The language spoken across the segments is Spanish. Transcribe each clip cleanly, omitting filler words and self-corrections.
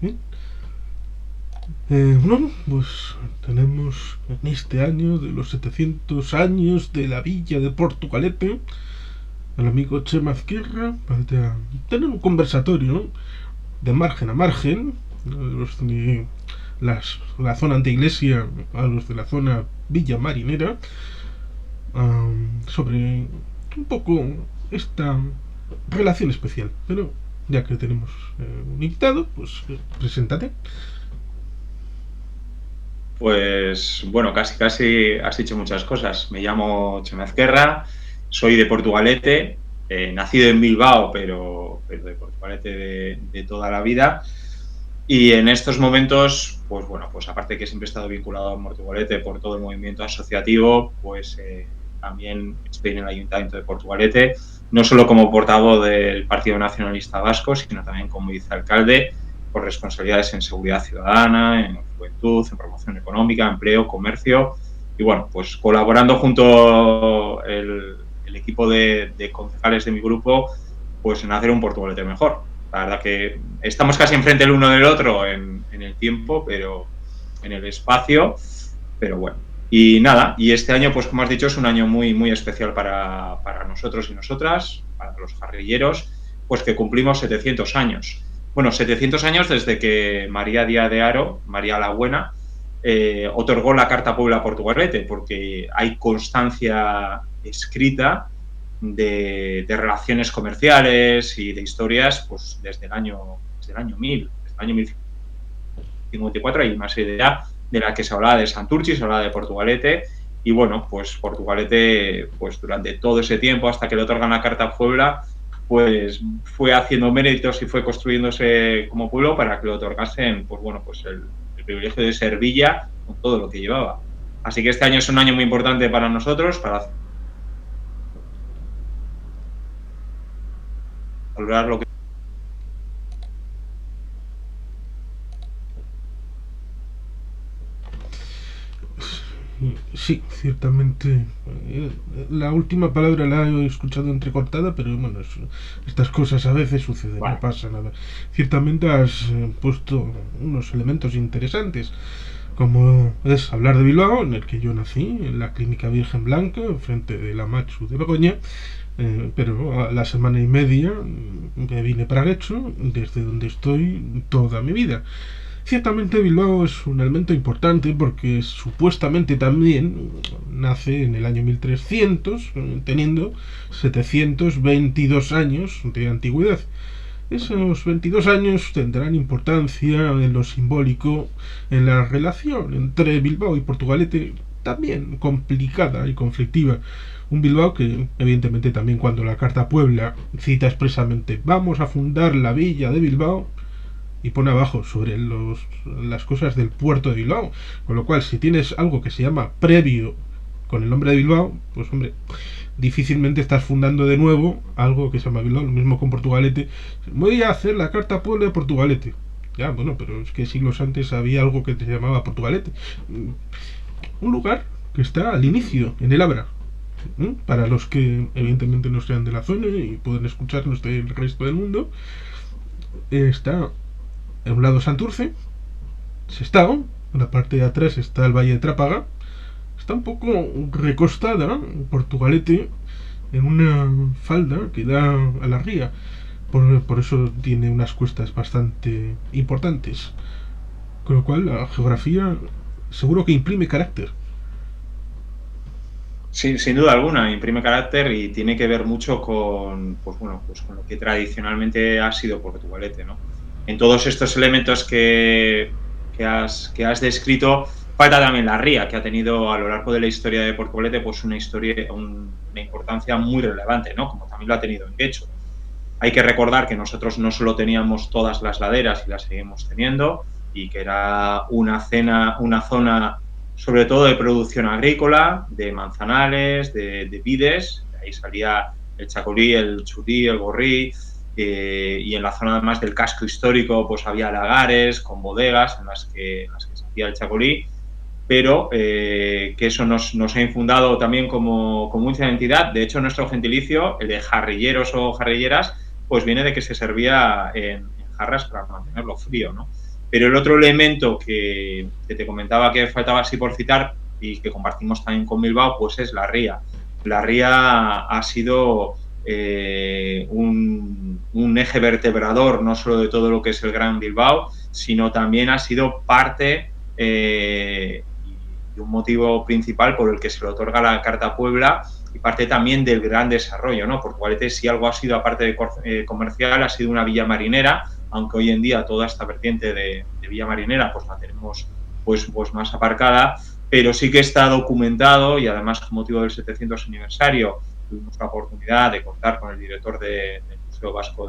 Bien. Bueno, pues tenemos en este año de los 700 años de la villa de Portugalete al amigo Chema Azquierra para tener un conversatorio, ¿no? De margen a margen, los de la zona anteiglesia a los de la zona villa marinera, sobre un poco esta relación especial. Pero ya que tenemos un invitado, pues preséntate. Pues bueno, casi has dicho muchas cosas. Me llamo Chema Ezquerra, soy de Portugalete, nacido en Bilbao, pero de Portugalete de toda la vida. Y en estos momentos, pues bueno, pues aparte que siempre he estado vinculado a Portugalete por todo el movimiento asociativo, pues también estoy en el Ayuntamiento de Portugalete, no solo como portavoz del Partido Nacionalista Vasco, sino también como vicealcalde por responsabilidades en seguridad ciudadana, en juventud, en promoción económica, empleo, comercio. Y bueno, pues colaborando junto el equipo de concejales de mi grupo, pues en hacer un Portugalete mejor. La verdad que estamos casi enfrente el uno del otro en el tiempo, pero en el espacio, pero bueno. Y nada, y este año, pues como has dicho, es un año muy especial para nosotros y nosotras, para los jarrilleros, pues que cumplimos 700 años. Bueno, 700 años desde que María Díaz de Haro, María la Buena, otorgó la Carta Puebla a Portugalete, porque hay constancia escrita de relaciones comerciales y de historias pues desde el año 1000, desde el año 1054 hay una serie de la que se hablaba de Santurchi, se hablaba de Portugalete y bueno, pues Portugalete pues durante todo ese tiempo hasta que le otorgan la Carta Puebla pues fue haciendo méritos y fue construyéndose como pueblo para que le otorgasen pues bueno, pues el privilegio de ser villa con todo lo que llevaba. Así que este año es un año muy importante para nosotros, para valorar lo que Sí, ciertamente. La última palabra la he escuchado entrecortada, pero bueno, estas cosas a veces suceden, no vale. pasa nada. Ciertamente has puesto unos elementos interesantes, como es hablar de Bilbao, en el que yo nací, en la Clínica Virgen Blanca, frente de la Machu de Begoña, pero a la semana y media me vine para Guecho, desde donde estoy toda mi vida. Ciertamente Bilbao es un elemento importante porque supuestamente también nace en el año 1300, teniendo 722 años de antigüedad. Esos 22 años tendrán importancia en lo simbólico, en la relación entre Bilbao y Portugalete, también complicada y conflictiva. Un Bilbao que, evidentemente, también cuando la Carta Puebla cita expresamente vamos a fundar la villa de Bilbao, y pone abajo sobre las cosas del puerto de Bilbao. Con lo cual, si tienes algo que se llama previo con el nombre de Bilbao, pues hombre, difícilmente estás fundando de nuevo algo que se llama Bilbao. Lo mismo con Portugalete. Voy a hacer la Carta Puebla de Portugalete. Ya, bueno, pero es que siglos antes había algo que se llamaba Portugalete. Un lugar que está al inicio, en el Abra. Para los que evidentemente no sean de la zona y pueden escucharnos del resto del mundo, está en un lado Santurce, Sestao, en la parte de atrás está el Valle de Trápaga, está un poco recostada, Portugalete, en una falda que da a la ría. Por eso tiene unas cuestas bastante importantes. Con lo cual la geografía seguro que imprime carácter. Sin duda alguna, imprime carácter y tiene que ver mucho con, pues bueno, pues con lo que tradicionalmente ha sido Portugalete, ¿no? En todos estos elementos que has descrito, falta también la ría, que ha tenido a lo largo de la historia de Portugalete pues una importancia muy relevante, ¿no? Como también lo ha tenido en Guecho. Hay que recordar que nosotros no solo teníamos todas las laderas y las seguimos teniendo, y que era una zona sobre todo de producción agrícola, de manzanales, de vides, de ahí salía el chacolí, el chutí, el gorrí, y en la zona además del casco histórico pues había lagares con bodegas en las que se hacía el chacolí, pero que eso nos ha infundado también como mucha identidad. De hecho, nuestro gentilicio, el de jarrilleros o jarrilleras, pues viene de que se servía en jarras para mantenerlo frío, ¿no? Pero el otro elemento que te comentaba que faltaba así por citar y que compartimos también con Bilbao, pues es la ría. La ría ha sido un eje vertebrador no solo de todo lo que es el Gran Bilbao, sino también ha sido parte y un motivo principal por el que se le otorga la Carta Puebla y parte también del gran desarrollo, ¿no? Portugalete, si algo ha sido, aparte de comercial, ha sido una villa marinera, aunque hoy en día toda esta vertiente de villa marinera pues la tenemos pues más aparcada, pero sí que está documentado y además con motivo del 700 aniversario tuvimos la oportunidad de contar con el director del Museo Vasco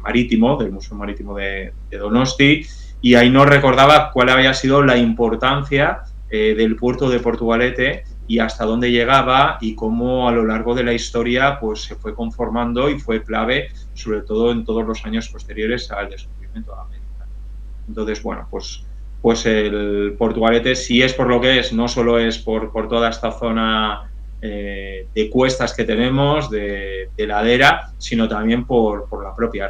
Marítimo, del Museo Marítimo de Donosti, y ahí nos recordaba cuál había sido la importancia del puerto de Portugalete y hasta dónde llegaba y cómo a lo largo de la historia pues se fue conformando y fue clave, sobre todo en todos los años posteriores al descubrimiento de América. Entonces, bueno, pues el Portugalete, si es por lo que es, no solo es por toda esta zona de cuestas que tenemos, de ladera, sino también por la propia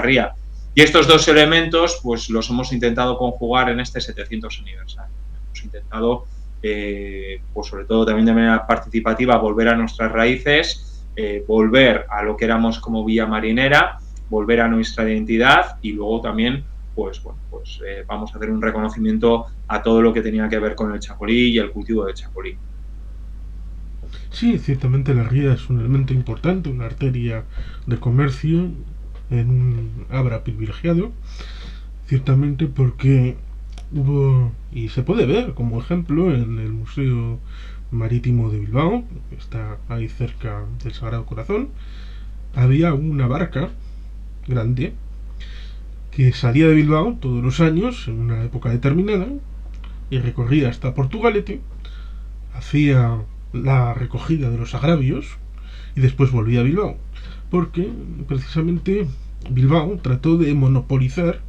ría. Y estos dos elementos, pues los hemos intentado conjugar en este 700 aniversario. Hemos intentado, pues sobre todo también de manera participativa, volver a nuestras raíces, volver a lo que éramos como villa marinera, volver a nuestra identidad y luego también vamos a hacer un reconocimiento a todo lo que tenía que ver con el chacolí y el cultivo de chacolí. Sí, ciertamente la ría es un elemento importante, una arteria de comercio en un Abra privilegiado, ciertamente porque hubo, y se puede ver como ejemplo en el Museo Marítimo de Bilbao, que está ahí cerca del Sagrado Corazón, había una barca grande que salía de Bilbao todos los años en una época determinada y recorría hasta Portugalete, hacía la recogida de los agravios y después volvía a Bilbao, porque precisamente Bilbao trató de monopolizar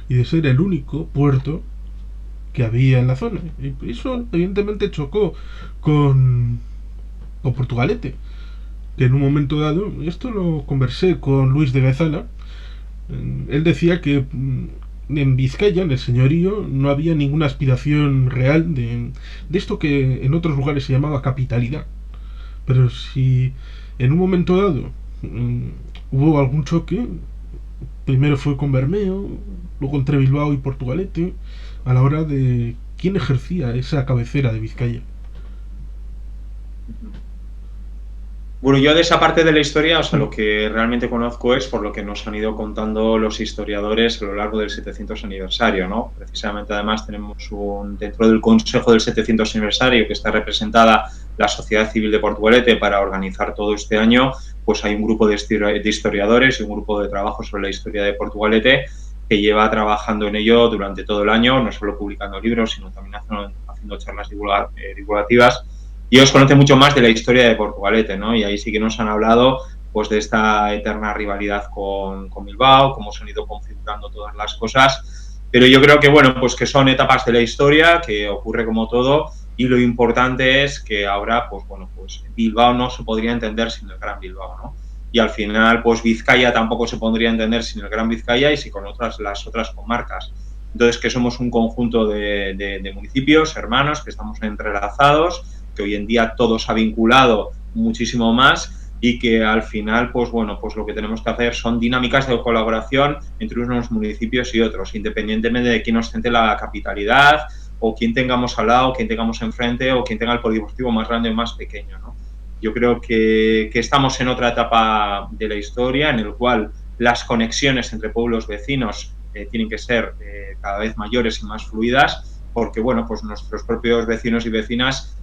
y de ser el único puerto que había en la zona, y eso evidentemente chocó con Portugalete, que en un momento dado, esto lo conversé con Luis de Bezala, él decía que en Vizcaya, en el señorío, no había ninguna aspiración real de esto que en otros lugares se llamaba capitalidad. Pero si en un momento dado hubo algún choque, primero fue con Bermeo, luego entre Bilbao y Portugalete, a la hora de quién ejercía esa cabecera de Vizcaya. Bueno, yo de esa parte de la historia, o sea, lo que realmente conozco es por lo que nos han ido contando los historiadores a lo largo del 700 aniversario, ¿no? Precisamente, además, tenemos dentro del Consejo del 700 aniversario, que está representada la Sociedad Civil de Portugalete para organizar todo este año, pues hay un grupo de historiadores y un grupo de trabajo sobre la historia de Portugalete que lleva trabajando en ello durante todo el año, no solo publicando libros, sino también haciendo charlas divulgativas. Y ellos conocen mucho más de la historia de Portugalete, ¿no? Y ahí sí que nos han hablado pues de esta eterna rivalidad con Bilbao, cómo se han ido configurando todas las cosas. Pero yo creo que, bueno, pues que son etapas de la historia, que ocurre como todo, y lo importante es que ahora, pues bueno, pues Bilbao no se podría entender sin el Gran Bilbao, ¿no? Y al final, pues Vizcaya tampoco se podría entender sin el Gran Vizcaya y sin con las otras comarcas. Entonces, que somos un conjunto de municipios, hermanos, que estamos entrelazados, que hoy en día todo se ha vinculado muchísimo más y que al final, pues bueno, pues lo que tenemos que hacer son dinámicas de colaboración entre unos municipios y otros, independientemente de quién ostente la capitalidad o quién tengamos al lado, quién tengamos enfrente o quién tenga el polideportivo más grande o más pequeño, ¿no? Yo creo que estamos en otra etapa de la historia en el cual las conexiones entre pueblos vecinos tienen que ser cada vez mayores y más fluidas porque, bueno, pues nuestros propios vecinos y vecinas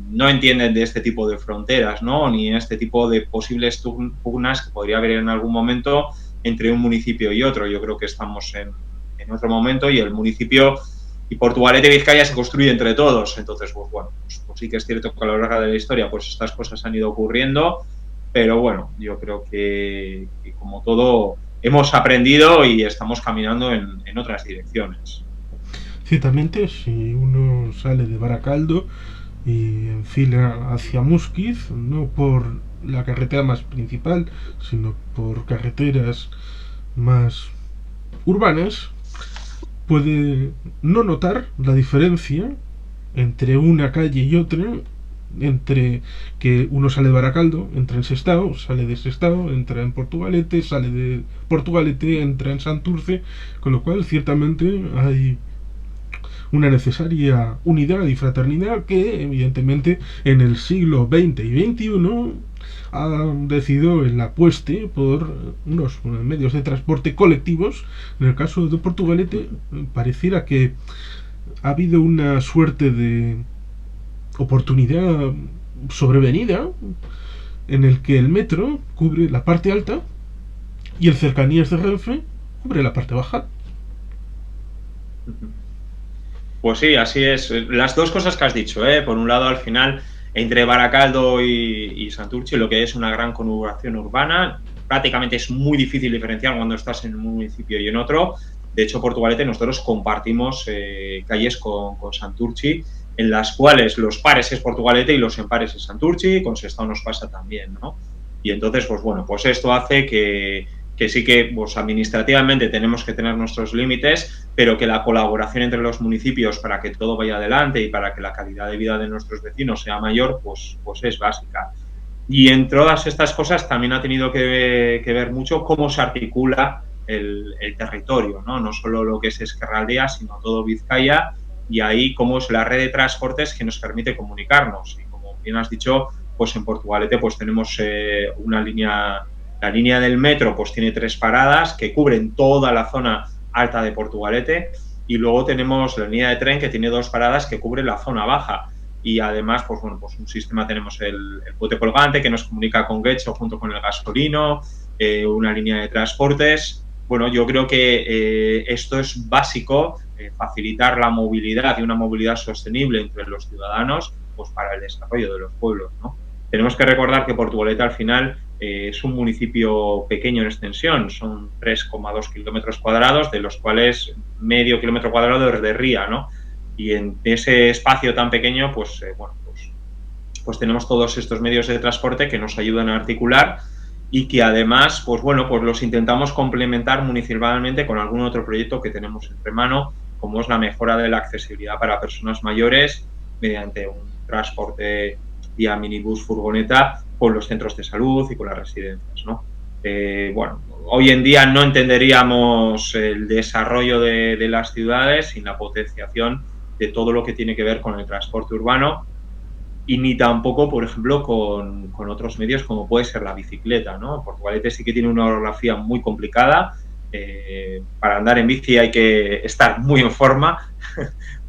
no entienden de este tipo de fronteras, ¿no? Ni este tipo de posibles pugnas que podría haber en algún momento entre un municipio y otro. Yo creo que estamos en otro momento y el municipio y Portugalete y Vizcaya se construye entre todos. Entonces, pues bueno, pues sí que es cierto que a lo largo de la historia pues estas cosas han ido ocurriendo, pero bueno, yo creo que como todo hemos aprendido y estamos caminando en otras direcciones. Ciertamente, si uno sale de Baracaldo y enfila hacia Musquiz, no por la carretera más principal, sino por carreteras más urbanas, puede no notar la diferencia entre una calle y otra, entre que uno sale de Baracaldo, entra en Sestao, sale de Sestao, entra en Portugalete, sale de Portugalete, entra en Santurce, con lo cual ciertamente hay una necesaria unidad y fraternidad que evidentemente en el siglo XX y XXI ha decidido el apueste por unos medios de transporte colectivos. En el caso de Portugalete pareciera que ha habido una suerte de oportunidad sobrevenida en el que el metro cubre la parte alta y el cercanías de Renfe cubre la parte baja. Pues sí, así es. Las dos cosas que has dicho, ¿eh? Por un lado, al final, entre Baracaldo y Santurce, lo que es una gran conurbación urbana, prácticamente es muy difícil diferenciar cuando estás en un municipio y en otro. De hecho, Portugalete, nosotros compartimos calles con Santurce, en las cuales los pares es Portugalete y los impares es Santurce, con Sestao nos pasa también, ¿no? Y entonces, pues bueno, pues esto hace que sí que pues, administrativamente tenemos que tener nuestros límites, pero que la colaboración entre los municipios para que todo vaya adelante y para que la calidad de vida de nuestros vecinos sea mayor, pues es básica. Y en todas estas cosas también ha tenido que ver mucho cómo se articula el territorio, ¿no? No solo lo que es Ezkerraldea, sino todo Vizcaya, y ahí cómo es la red de transportes que nos permite comunicarnos. Y como bien has dicho, pues en Portugalete pues tenemos una línea, la línea del metro pues tiene 3 paradas que cubren toda la zona alta de Portugalete, y luego tenemos la línea de tren que tiene 2 paradas que cubre la zona baja. Y además, pues bueno, pues un sistema, tenemos el puente colgante que nos comunica con Getxo junto con el gasolino, una línea de transportes. Bueno, yo creo que esto es básico, facilitar la movilidad y una movilidad sostenible entre los ciudadanos, pues para el desarrollo de los pueblos, ¿no? Tenemos que recordar que Portugalete al final es un municipio pequeño en extensión, son 3,2 kilómetros cuadrados, de los cuales medio kilómetro cuadrado es de ría, ¿no? Y en ese espacio tan pequeño, pues, bueno, pues tenemos todos estos medios de transporte que nos ayudan a articular y que además, pues bueno, pues los intentamos complementar municipalmente con algún otro proyecto que tenemos entre mano, como es la mejora de la accesibilidad para personas mayores mediante un transporte vía minibús, furgoneta, con los centros de salud y con las residencias, ¿no? Bueno, hoy en día no entenderíamos el desarrollo de las ciudades sin la potenciación de todo lo que tiene que ver con el transporte urbano, y ni tampoco, por ejemplo, con otros medios como puede ser la bicicleta, ¿no? Portugalete sí que tiene una orografía muy complicada. Para andar en bici hay que estar muy en forma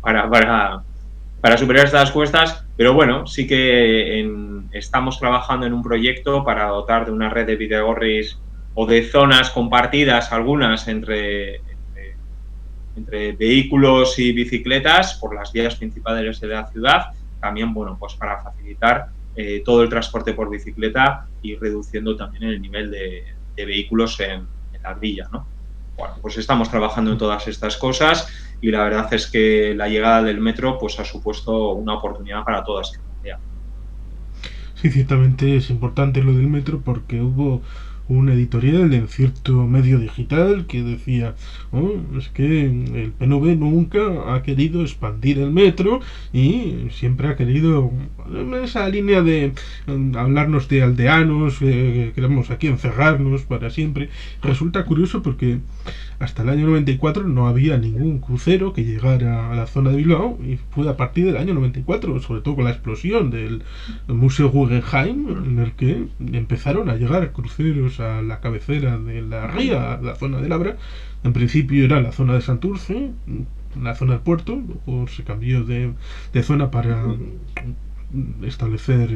para superar estas cuestas, pero bueno, sí que estamos trabajando en un proyecto para dotar de una red de bidegorris o de zonas compartidas, algunas entre vehículos y bicicletas por las vías principales de la ciudad, también, bueno, pues para facilitar todo el transporte por bicicleta y reduciendo también el nivel de vehículos en la villa, ¿no? Bueno, pues estamos trabajando en todas estas cosas y la verdad es que la llegada del metro pues ha supuesto una oportunidad para toda Escandinavia. Sí, ciertamente es importante lo del metro porque hubo un editorial en cierto medio digital que decía, oh, es que el PNV nunca ha querido expandir el metro y siempre ha querido esa línea de hablarnos de aldeanos, queremos aquí encerrarnos para siempre. Resulta curioso porque hasta el año 94 no había ningún crucero que llegara a la zona de Bilbao y fue a partir del año 94, sobre todo con la explosión del Museo Guggenheim, en el que empezaron a llegar cruceros a la cabecera de la ría, a la zona de Labra. En principio era la zona de Santurce, la zona del puerto, luego se cambió de zona para establecer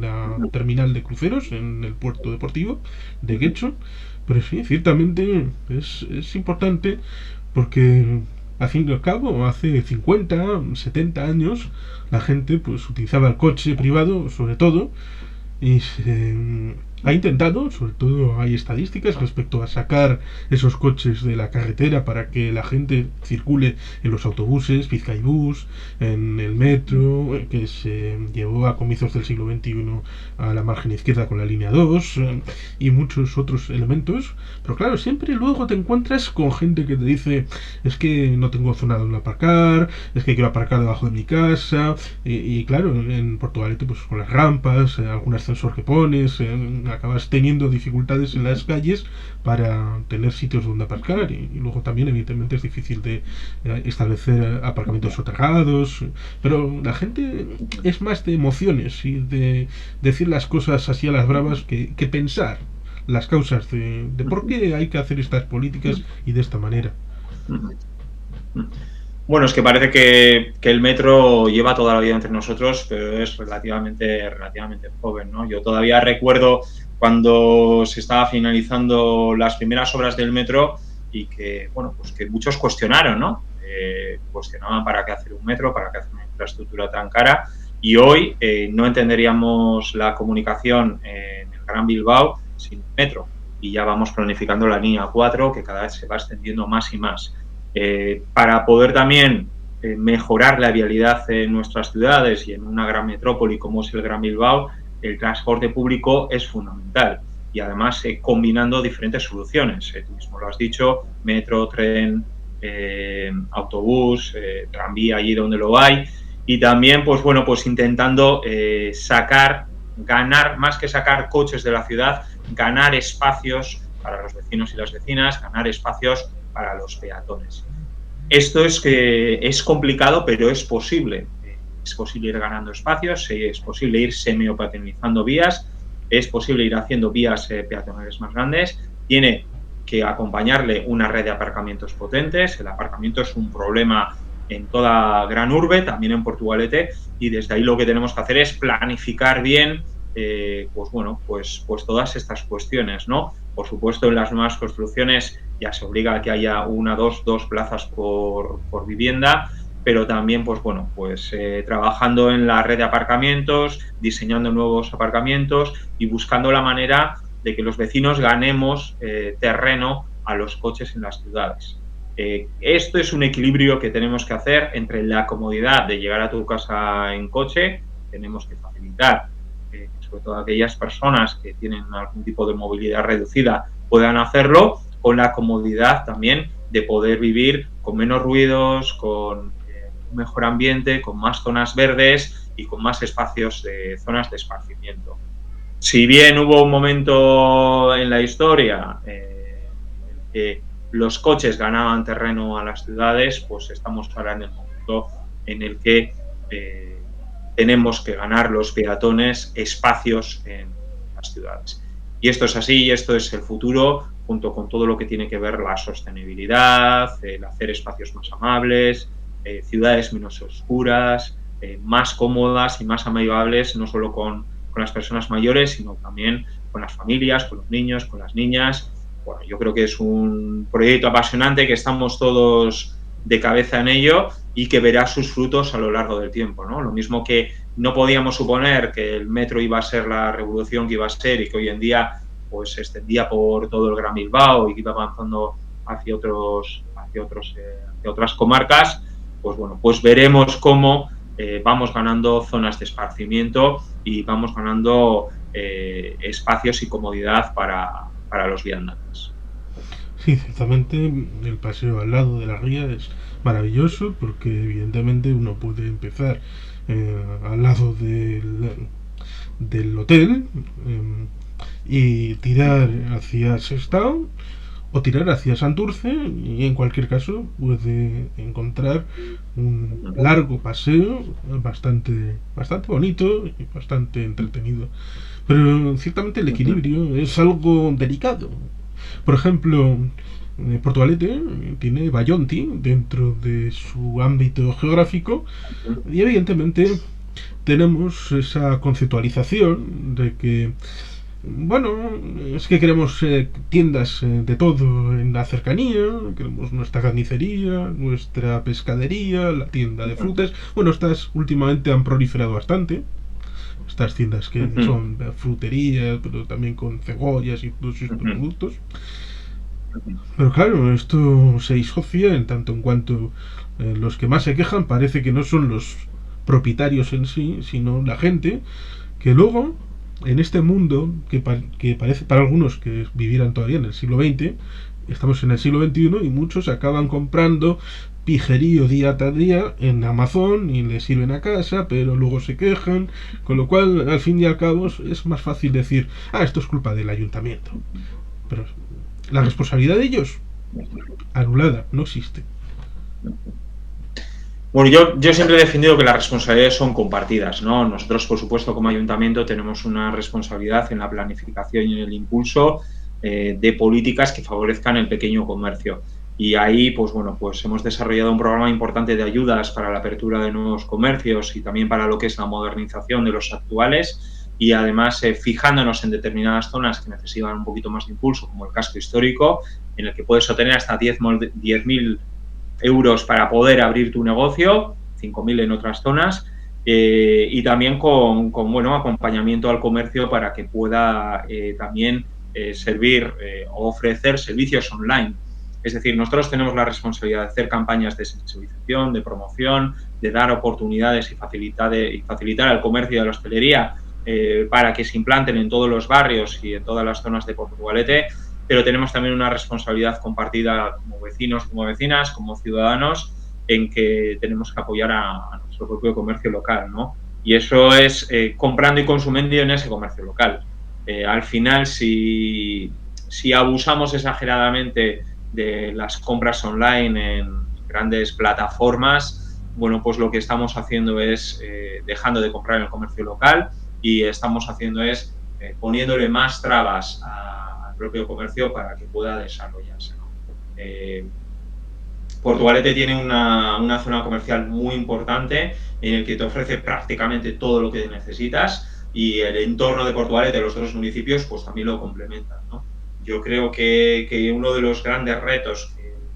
la terminal de cruceros en el puerto deportivo de Getxo. Pero sí, ciertamente es importante porque al fin y al cabo hace 50, 70 años la gente pues utilizaba el coche privado sobre todo y ha intentado, sobre todo hay estadísticas respecto a sacar esos coches de la carretera para que la gente circule en los autobuses, Bizkaibus, en el metro, que se llevó a comienzos del siglo XXI a la margen izquierda con la línea 2, y muchos otros elementos. Pero claro, siempre luego te encuentras con gente que te dice, es que no tengo zona donde aparcar, es que quiero aparcar debajo de mi casa, y claro, en Portugalete pues con las rampas, algún ascensor que pones, acabas teniendo dificultades en las calles para tener sitios donde aparcar, y luego también evidentemente es difícil de establecer aparcamientos soterrados, pero la gente es más de emociones y de decir las cosas así a las bravas que pensar las causas de por qué hay que hacer estas políticas y de esta manera. Bueno, es que parece que el metro lleva toda la vida entre nosotros, pero es relativamente joven, ¿no? Yo todavía recuerdo cuando se estaba finalizando las primeras obras del metro y que, bueno, pues que muchos cuestionaron, ¿no? Cuestionaban para qué hacer un metro, para qué hacer una infraestructura tan cara, y hoy no entenderíamos la comunicación en el Gran Bilbao sin metro, y ya vamos planificando la línea 4, que cada vez se va extendiendo más y más. Para poder también mejorar la vialidad en nuestras ciudades y en una gran metrópoli como es el Gran Bilbao, el transporte público es fundamental y además combinando diferentes soluciones. Tú mismo lo has dicho, metro, tren, autobús, tranvía allí donde lo hay, y también pues bueno, pues intentando ganar, más que sacar coches de la ciudad, ganar espacios para los vecinos y las vecinas, ganar espacios para los peatones. Esto es complicado, pero es posible. Es posible ir ganando espacios, es posible ir semiopeatonalizando vías, es posible ir haciendo vías peatonales más grandes. Tiene que acompañarle una red de aparcamientos potentes. El aparcamiento es un problema en toda gran urbe, también en Portugalete, y desde ahí lo que tenemos que hacer es planificar bien pues todas estas cuestiones, ¿no? Por supuesto, en las nuevas construcciones ya se obliga a que haya dos plazas por vivienda, pero también, trabajando en la red de aparcamientos, diseñando nuevos aparcamientos y buscando la manera de que los vecinos ganemos terreno a los coches en las ciudades. Esto es un equilibrio que tenemos que hacer entre la comodidad de llegar a tu casa en coche, tenemos que facilitar sobre todo aquellas personas que tienen algún tipo de movilidad reducida puedan hacerlo, con la comodidad también de poder vivir con menos ruidos, con un mejor ambiente, con más zonas verdes y con más espacios de zonas de esparcimiento. Si bien hubo un momento en la historia en el que los coches ganaban terreno a las ciudades, pues estamos ahora en el momento en el que tenemos que ganar los peatones espacios en las ciudades. Y esto es así, y esto es el futuro, junto con todo lo que tiene que ver la sostenibilidad, el hacer espacios más amables, ciudades menos oscuras, más cómodas y más amigables, no solo con las personas mayores, sino también con las familias, con los niños, con las niñas. Bueno, yo creo que es un proyecto apasionante, que estamos todos de cabeza en ello y que verá sus frutos a lo largo del tiempo, ¿no? Lo mismo que no podíamos suponer que el metro iba a ser la revolución que iba a ser y que hoy en día pues se extendía por todo el Gran Bilbao y que iba avanzando hacia otras comarcas, pues bueno, pues veremos cómo vamos ganando zonas de esparcimiento y vamos ganando espacios y comodidad para los viandantes. Sí, ciertamente el paseo al lado de la ría es maravilloso porque evidentemente uno puede empezar al lado del hotel y tirar hacia Sestao o tirar hacia Santurce, y en cualquier caso puede encontrar un largo paseo bastante bonito y bastante entretenido. Pero ciertamente el equilibrio es algo delicado. Por ejemplo, Portugalete tiene Bayonti dentro de su ámbito geográfico y evidentemente tenemos esa conceptualización de que, bueno, es que queremos tiendas de todo en la cercanía, queremos nuestra carnicería, nuestra pescadería, la tienda de frutas. Bueno, estas últimamente han proliferado bastante. estas tiendas que son fruterías, pero también con cebollas y todos estos productos. Pero claro, esto se disocia en tanto en cuanto los que más se quejan parece que no son los propietarios en sí, sino la gente que luego, en este mundo que parece para algunos que vivieran todavía en el siglo XX, estamos en el siglo XXI y muchos acaban comprando pijerío día tras día en Amazon y les sirven a casa, pero luego se quejan, con lo cual al fin y al cabo es más fácil decir, esto es culpa del ayuntamiento. Pero la responsabilidad de ellos, anulada, no existe. Bueno, yo siempre he defendido que las responsabilidades son compartidas, ¿no? Nosotros, por supuesto, como ayuntamiento tenemos una responsabilidad en la planificación y en el impulso de políticas que favorezcan el pequeño comercio. Y ahí, pues bueno, pues hemos desarrollado un programa importante de ayudas para la apertura de nuevos comercios y también para lo que es la modernización de los actuales y además fijándonos en determinadas zonas que necesitan un poquito más de impulso, como el casco histórico, en el que puedes obtener hasta 10.000 euros para poder abrir tu negocio, 5.000 en otras zonas, y también con bueno, acompañamiento al comercio para que pueda también servir o ofrecer servicios online. Es decir, nosotros tenemos la responsabilidad de hacer campañas de sensibilización, de promoción, de dar oportunidades y facilitar al comercio y a la hostelería para que se implanten en todos los barrios y en todas las zonas de Portugalete, pero tenemos también una responsabilidad compartida como vecinos, como vecinas, como ciudadanos, en que tenemos que apoyar a nuestro propio comercio local, ¿no? Y eso es comprando y consumiendo en ese comercio local. Al final, si abusamos exageradamente de las compras online en grandes plataformas, bueno, pues lo que estamos haciendo es dejando de comprar en el comercio local y estamos haciendo es poniéndole más trabas al propio comercio para que pueda desarrollarse, ¿no? Portugalete tiene una zona comercial muy importante en el que te ofrece prácticamente todo lo que necesitas y el entorno de Portugalete, los otros municipios, pues también lo complementan, ¿no? Yo creo que uno de los grandes retos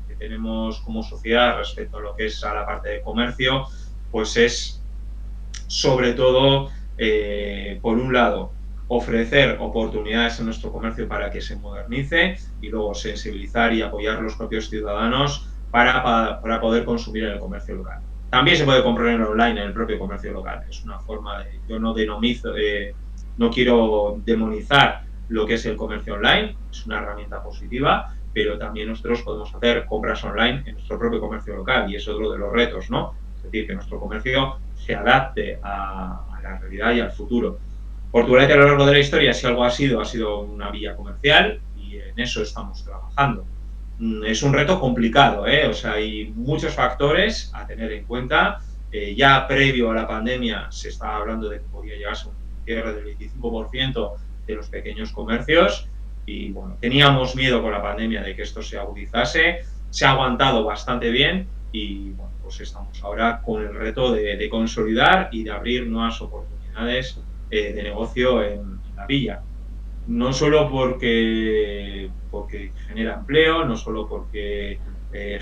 que tenemos como sociedad respecto a lo que es a la parte de comercio, pues es sobre todo, por un lado, ofrecer oportunidades en nuestro comercio para que se modernice y luego sensibilizar y apoyar a los propios ciudadanos para poder consumir en el comercio local. También se puede comprar en online en el propio comercio local. Es una forma de, yo no no quiero demonizar lo que es el comercio online, es una herramienta positiva, pero también nosotros podemos hacer compras online en nuestro propio comercio local y eso es otro de los retos, ¿no? Es decir, que nuestro comercio se adapte a la realidad y al futuro. Portugalete a lo largo de la historia, si algo ha sido una villa comercial y en eso estamos trabajando. Es un reto complicado, o sea, hay muchos factores a tener en cuenta. Ya previo a la pandemia se estaba hablando de que podía llegarse a un cierre del 25% de los pequeños comercios y bueno, teníamos miedo con la pandemia de que esto se agudizase, se ha aguantado bastante bien y bueno, pues estamos ahora con el reto de consolidar y de abrir nuevas oportunidades de negocio en la villa. No solo porque genera empleo, no solo porque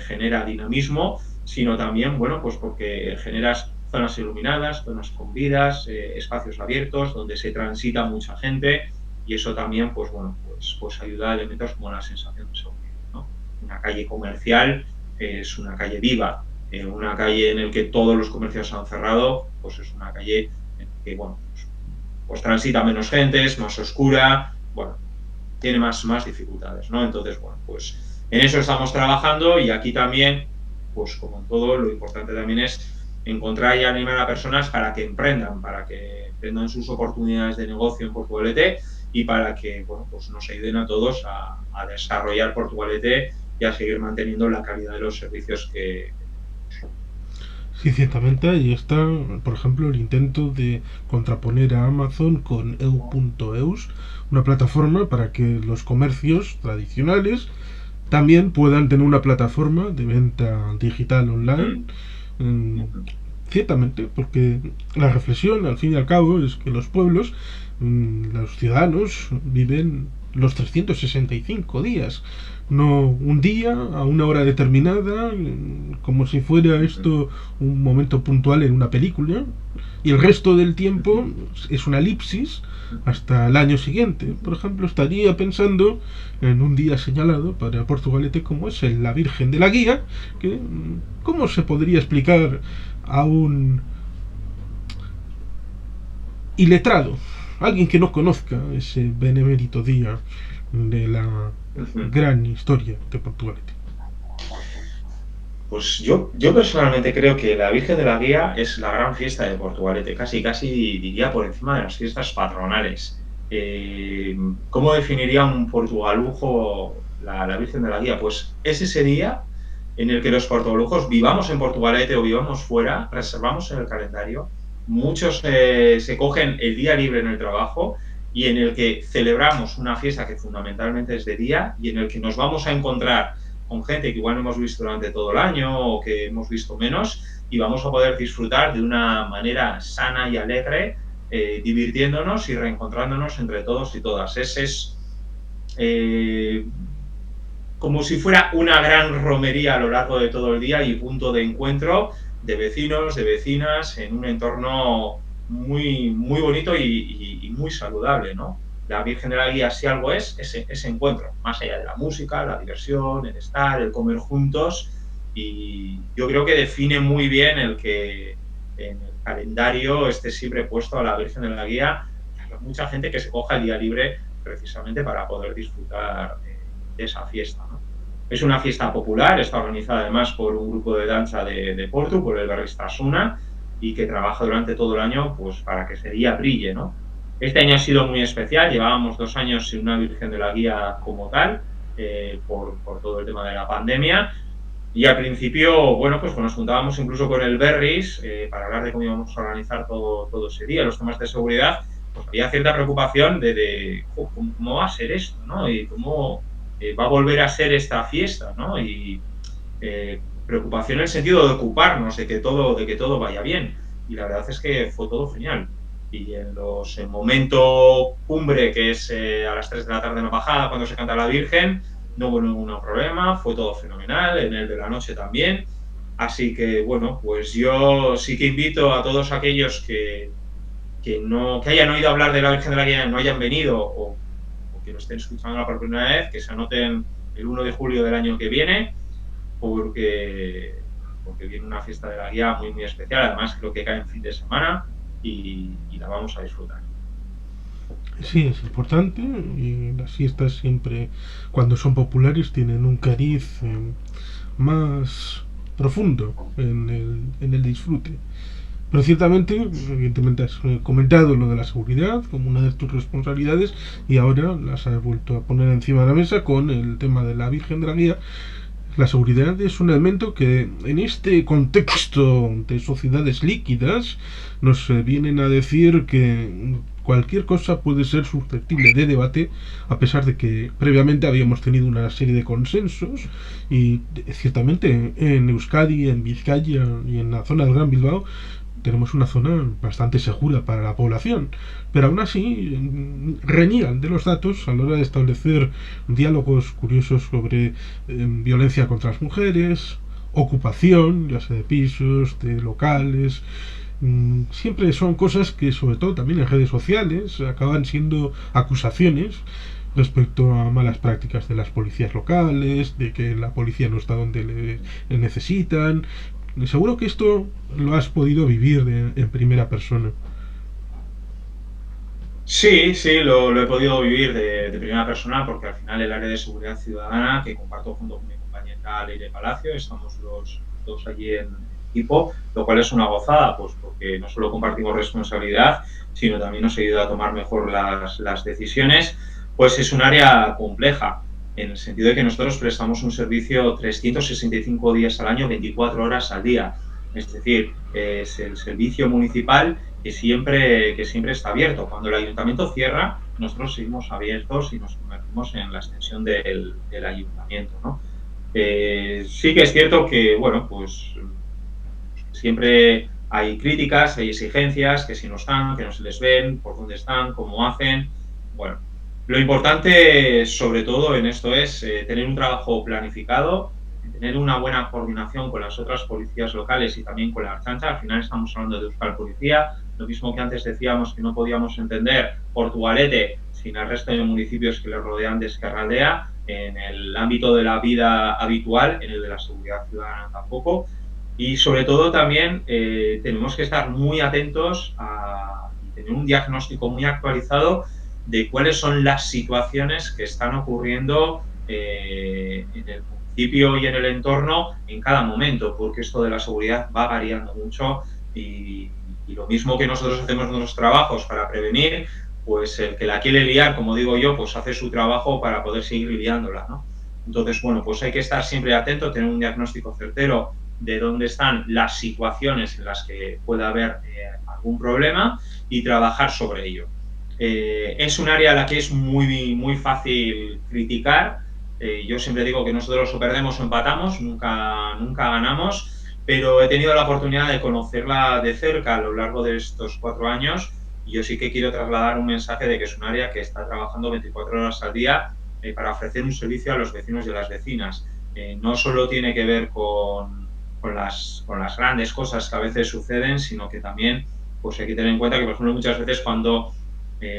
genera dinamismo, sino también, bueno, pues porque generas zonas iluminadas, zonas con vidas, espacios abiertos donde se transita mucha gente y eso también, pues bueno, pues ayuda a elementos como la sensación de seguridad, ¿no? Una calle comercial es una calle viva, una calle en la que todos los comercios han cerrado, pues es una calle en la que, bueno, pues transita menos gente, es más oscura, bueno, tiene más dificultades, ¿no? Entonces, bueno, pues en eso estamos trabajando y aquí también, pues como en todo, lo importante también es encontrar y animar a personas para que emprendan sus oportunidades de negocio en Portugalete y para que, bueno, pues nos ayuden a todos a desarrollar Portugalete y a seguir manteniendo la calidad de los servicios que Sí, ciertamente ahí está, por ejemplo, el intento de contraponer a Amazon con eu.eus, una plataforma para que los comercios tradicionales también puedan tener una plataforma de venta digital online. Ciertamente, porque la reflexión, al fin y al cabo, es que los pueblos, los ciudadanos, viven los 365 días, no un día a una hora determinada, como si fuera esto un momento puntual en una película, y el resto del tiempo es una elipsis hasta el año siguiente. Por ejemplo, estaría pensando en un día señalado para Portugalete como es la Virgen de la Guía, que ¿cómo se podría explicar a un iletrado, alguien que no conozca ese benemérito día de la gran historia de Portugalete? Pues yo personalmente creo que la Virgen de la Guía es la gran fiesta de Portugalete, casi casi diría por encima de las fiestas patronales. ¿Cómo definiría un portugalujo la Virgen de la Guía? Pues es ese día en el que los portugalujos vivamos en Portugalete o vivamos fuera, reservamos en el calendario, muchos se cogen el día libre en el trabajo y en el que celebramos una fiesta que fundamentalmente es de día y en el que nos vamos a encontrar con gente que igual no hemos visto durante todo el año o que hemos visto menos y vamos a poder disfrutar de una manera sana y alegre, divirtiéndonos y reencontrándonos entre todos y todas. Ese es como si fuera una gran romería a lo largo de todo el día y punto de encuentro de vecinos, de vecinas, en un entorno muy, muy bonito y muy saludable, ¿no? La Virgen de la Guía, si algo es ese encuentro, más allá de la música, la diversión, el estar, el comer juntos, y yo creo que define muy bien el que en el calendario esté siempre puesto a la Virgen de la Guía. Hay mucha gente que se coja el día libre precisamente para poder disfrutar de esa fiesta, ¿no? Es una fiesta popular, está organizada además por un grupo de danza de Porto, por el Berristasuna, y que trabaja durante todo el año pues para que ese día brille, ¿no? Este año ha sido muy especial, llevábamos 2 años sin una Virgen de la Guía como tal, por todo el tema de la pandemia, y al principio, bueno, pues nos juntábamos incluso con el Berris para hablar de cómo íbamos a organizar todo ese día, los temas de seguridad, pues había cierta preocupación de cómo va a ser esto, ¿no? Y cómo va a volver a ser esta fiesta, ¿no? Y preocupación en el sentido de ocuparnos, de que todo vaya bien. Y la verdad es que fue todo genial. Y en el momento cumbre, que es a las 3 de la tarde en la bajada, cuando se canta la Virgen, no hubo ningún problema, fue todo fenomenal, en el de la noche también. Así que, bueno, pues yo sí que invito a todos aquellos que hayan oído hablar de la Virgen de la Guía y no hayan venido, o que lo estén escuchando por primera vez, que se anoten el 1 de julio del año que viene, porque viene una fiesta de la Guía muy, muy especial. Además, creo que cae en fin de semana y la vamos a disfrutar. Sí, es importante, y las fiestas siempre, cuando son populares, tienen un cariz más profundo en el disfrute. Pero ciertamente, evidentemente has comentado lo de la seguridad como una de tus responsabilidades y ahora las has vuelto a poner encima de la mesa con el tema de la Virgen de la Guía. La seguridad es un elemento que en este contexto de sociedades líquidas nos vienen a decir que cualquier cosa puede ser susceptible de debate, a pesar de que previamente habíamos tenido una serie de consensos y ciertamente en Euskadi, en Vizcaya y en la zona del Gran Bilbao tenemos una zona bastante segura para la población, pero aún así reniegan de los datos a la hora de establecer diálogos curiosos sobre violencia contra las mujeres, ocupación, ya sea de pisos, de locales. Siempre son cosas que, sobre todo también en redes sociales, acaban siendo acusaciones respecto a malas prácticas de las policías locales, de que la policía no está donde le necesitan. Seguro que esto lo has podido vivir en primera persona. Sí, sí, lo he podido vivir de primera persona porque al final el área de seguridad ciudadana que comparto junto con mi compañera Leire Palacio, estamos los dos allí en equipo, lo cual es una gozada, pues porque no solo compartimos responsabilidad, sino también nos ayuda a tomar mejor las decisiones, pues es un área compleja, en el sentido de que nosotros prestamos un servicio 365 días al año, 24 horas al día. Es decir, es el servicio municipal que siempre está abierto. Cuando el ayuntamiento cierra, nosotros seguimos abiertos y nos convertimos en la extensión del ayuntamiento, ¿no? Sí que es cierto que, bueno, pues siempre hay críticas, hay exigencias, que si no están, que no se les ven, por dónde están, cómo hacen. Bueno, Lo importante, sobre todo en esto, es tener un trabajo planificado, tener una buena coordinación con las otras policías locales y también con la Ertzaintza. Al final estamos hablando de Euskal Policía, lo mismo que antes decíamos que no podíamos entender Portugalete sin el resto de municipios que le rodean de Ezkerraldea, en el ámbito de la vida habitual, en el de la seguridad ciudadana tampoco. Y sobre todo también tenemos que estar muy atentos y tener un diagnóstico muy actualizado de cuáles son las situaciones que están ocurriendo en el municipio y en el entorno en cada momento, porque esto de la seguridad va variando mucho y lo mismo que nosotros hacemos nuestros trabajos para prevenir, pues el que la quiere liar, como digo yo, pues hace su trabajo para poder seguir liándola, ¿no? Entonces, bueno, pues hay que estar siempre atento, tener un diagnóstico certero de dónde están las situaciones en las que pueda haber algún problema y trabajar sobre ello. Es un área a la que es muy fácil criticar. Yo siempre digo que nosotros o perdemos o empatamos, nunca ganamos, pero he tenido la oportunidad de conocerla de cerca a lo largo de estos 4 años y yo sí que quiero trasladar un mensaje de que es un área que está trabajando 24 horas al día para ofrecer un servicio a los vecinos y a las vecinas. No solo tiene que ver con las grandes cosas que a veces suceden, sino que también pues hay que tener en cuenta que, por ejemplo, muchas veces cuando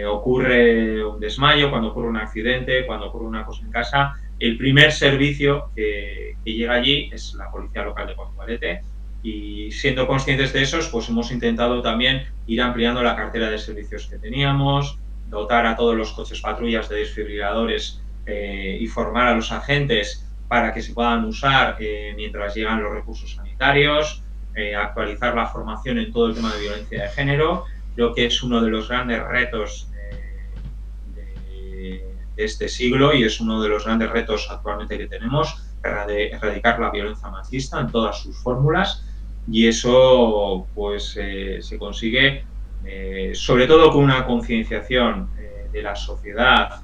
ocurre un desmayo, cuando ocurre un accidente, cuando ocurre una cosa en casa, el primer servicio que llega allí es la policía local de Portugalete y siendo conscientes de eso, pues hemos intentado también ir ampliando la cartera de servicios que teníamos, dotar a todos los coches patrullas de desfibriladores y formar a los agentes para que se puedan usar mientras llegan los recursos sanitarios, actualizar la formación en todo el tema de violencia de género. Creo que es uno de los grandes retos de este siglo y es uno de los grandes retos actualmente que tenemos, erradicar la violencia machista en todas sus fórmulas y eso pues se consigue sobre todo con una concienciación de la sociedad,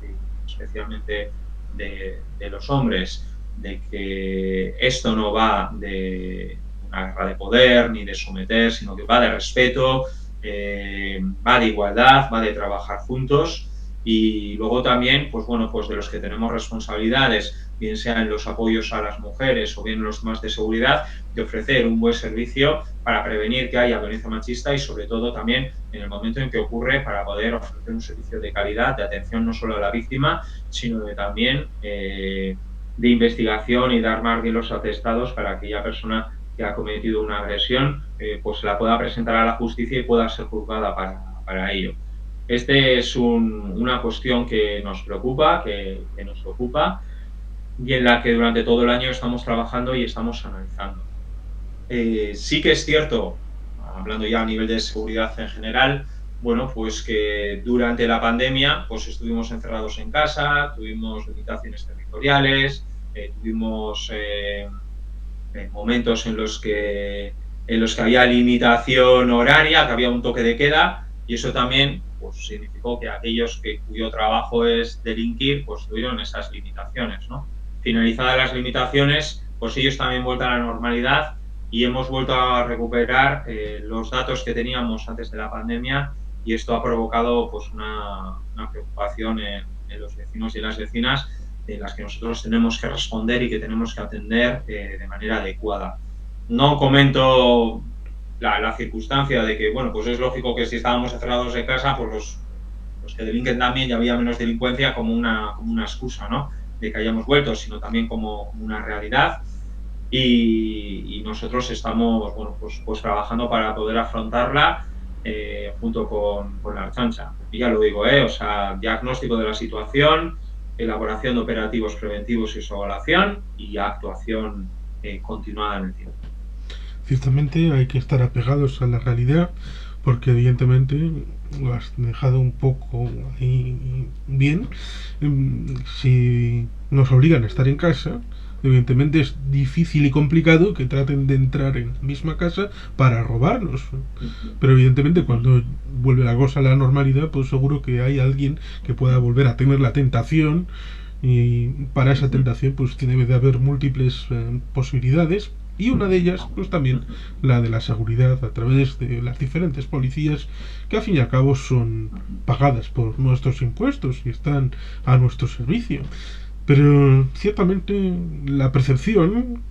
especialmente de los hombres, de que esto no va de una guerra de poder ni de someter, sino que va de respeto, va de igualdad, va de trabajar juntos y luego también, pues bueno, pues de los que tenemos responsabilidades, bien sean los apoyos a las mujeres o bien los temas de seguridad, de ofrecer un buen servicio para prevenir que haya violencia machista y sobre todo también en el momento en que ocurre para poder ofrecer un servicio de calidad, de atención no solo a la víctima, sino de también de investigación y dar más bien los atestados para aquella persona que ha cometido una agresión, pues la pueda presentar a la justicia y pueda ser juzgada para ello. Este es una cuestión que nos preocupa, que nos ocupa y en la que durante todo el año estamos trabajando y estamos analizando. Sí que es cierto, hablando ya a nivel de seguridad en general, bueno, pues que durante la pandemia pues estuvimos encerrados en casa, tuvimos limitaciones territoriales, tuvimos momentos en los que había limitación horaria, que había un toque de queda y eso también pues significó que aquellos cuyo trabajo es delinquir pues tuvieron esas limitaciones, ¿no? Finalizadas las limitaciones, pues ellos también vuelven a la normalidad y hemos vuelto a recuperar los datos que teníamos antes de la pandemia y esto ha provocado pues una preocupación en los vecinos y las vecinas de las que nosotros tenemos que responder y que tenemos que atender de manera adecuada. No comento la circunstancia de que, bueno, pues es lógico que si estábamos encerrados en casa, pues los que delinquen también ya había menos delincuencia como una excusa, ¿no? De que hayamos vuelto, sino también como una realidad. Y nosotros estamos, bueno, pues trabajando para poder afrontarla junto con la Ertzaintza. Y ya lo digo, o sea, diagnóstico de la situación, elaboración de operativos preventivos y su evaluación y actuación continuada en el tiempo. Ciertamente hay que estar apegados a la realidad porque evidentemente lo has dejado un poco ahí bien. Si nos obligan a estar en casa, evidentemente es difícil y complicado que traten de entrar en la misma casa para robarnos. Pero evidentemente cuando vuelve la cosa a la normalidad, pues seguro que hay alguien que pueda volver a tener la tentación y para esa tentación pues debe de haber múltiples posibilidades Y una de ellas, pues también la de la seguridad a través de las diferentes policías que al fin y al cabo son pagadas por nuestros impuestos y están a nuestro servicio. Pero ciertamente la percepción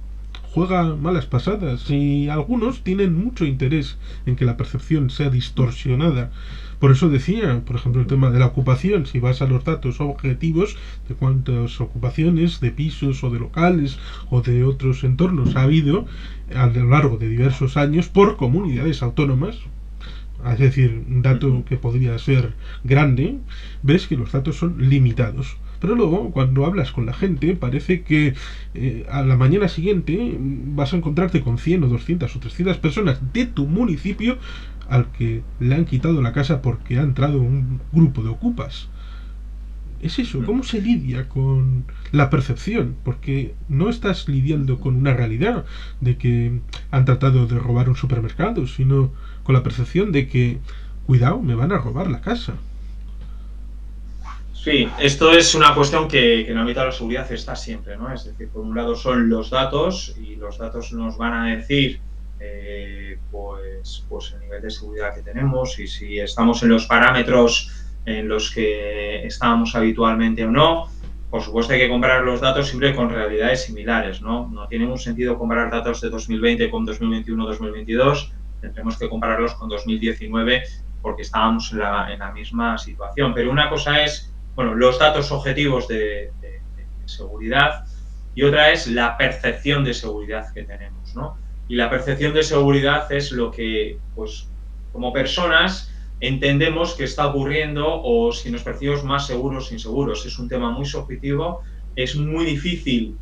juega malas pasadas y algunos tienen mucho interés en que la percepción sea distorsionada. Por eso decía, por ejemplo, el tema de la ocupación, si vas a los datos objetivos de cuántas ocupaciones de pisos o de locales o de otros entornos ha habido a lo largo de diversos años por comunidades autónomas, es decir, un dato que podría ser grande, ves que los datos son limitados. Pero luego, cuando hablas con la gente, parece que a la mañana siguiente vas a encontrarte con 100 o 200 o 300 personas de tu municipio al que le han quitado la casa porque ha entrado un grupo de ocupas. Es eso, ¿cómo se lidia con la percepción? Porque no estás lidiando con una realidad de que han tratado de robar un supermercado, sino con la percepción de que, cuidado, me van a robar la casa. Sí, esto es una cuestión que en el ámbito de la seguridad está siempre, ¿no? Es decir, por un lado son los datos y los datos nos van a decir pues el nivel de seguridad que tenemos y si estamos en los parámetros en los que estábamos habitualmente o no. Por supuesto hay que comparar los datos siempre con realidades similares, ¿no? No tiene ningún sentido comparar datos de 2020 con 2021 2022, tendremos que compararlos con 2019 porque estábamos en la misma situación. Pero una cosa es los datos objetivos de seguridad y otra es la percepción de seguridad que tenemos, ¿no? Y la percepción de seguridad es lo que, pues, como personas entendemos que está ocurriendo o si nos percibimos más seguros o inseguros. Es un tema muy subjetivo, es muy difícil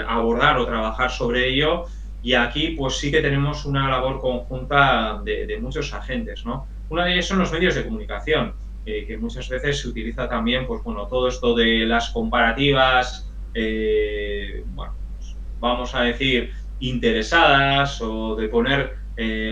abordar o trabajar sobre ello y aquí, pues, sí que tenemos una labor conjunta de muchos agentes, ¿no? Una de ellas son los medios de comunicación. Que muchas veces se utiliza también, pues bueno, todo esto de las comparativas, pues, vamos a decir, interesadas o de poner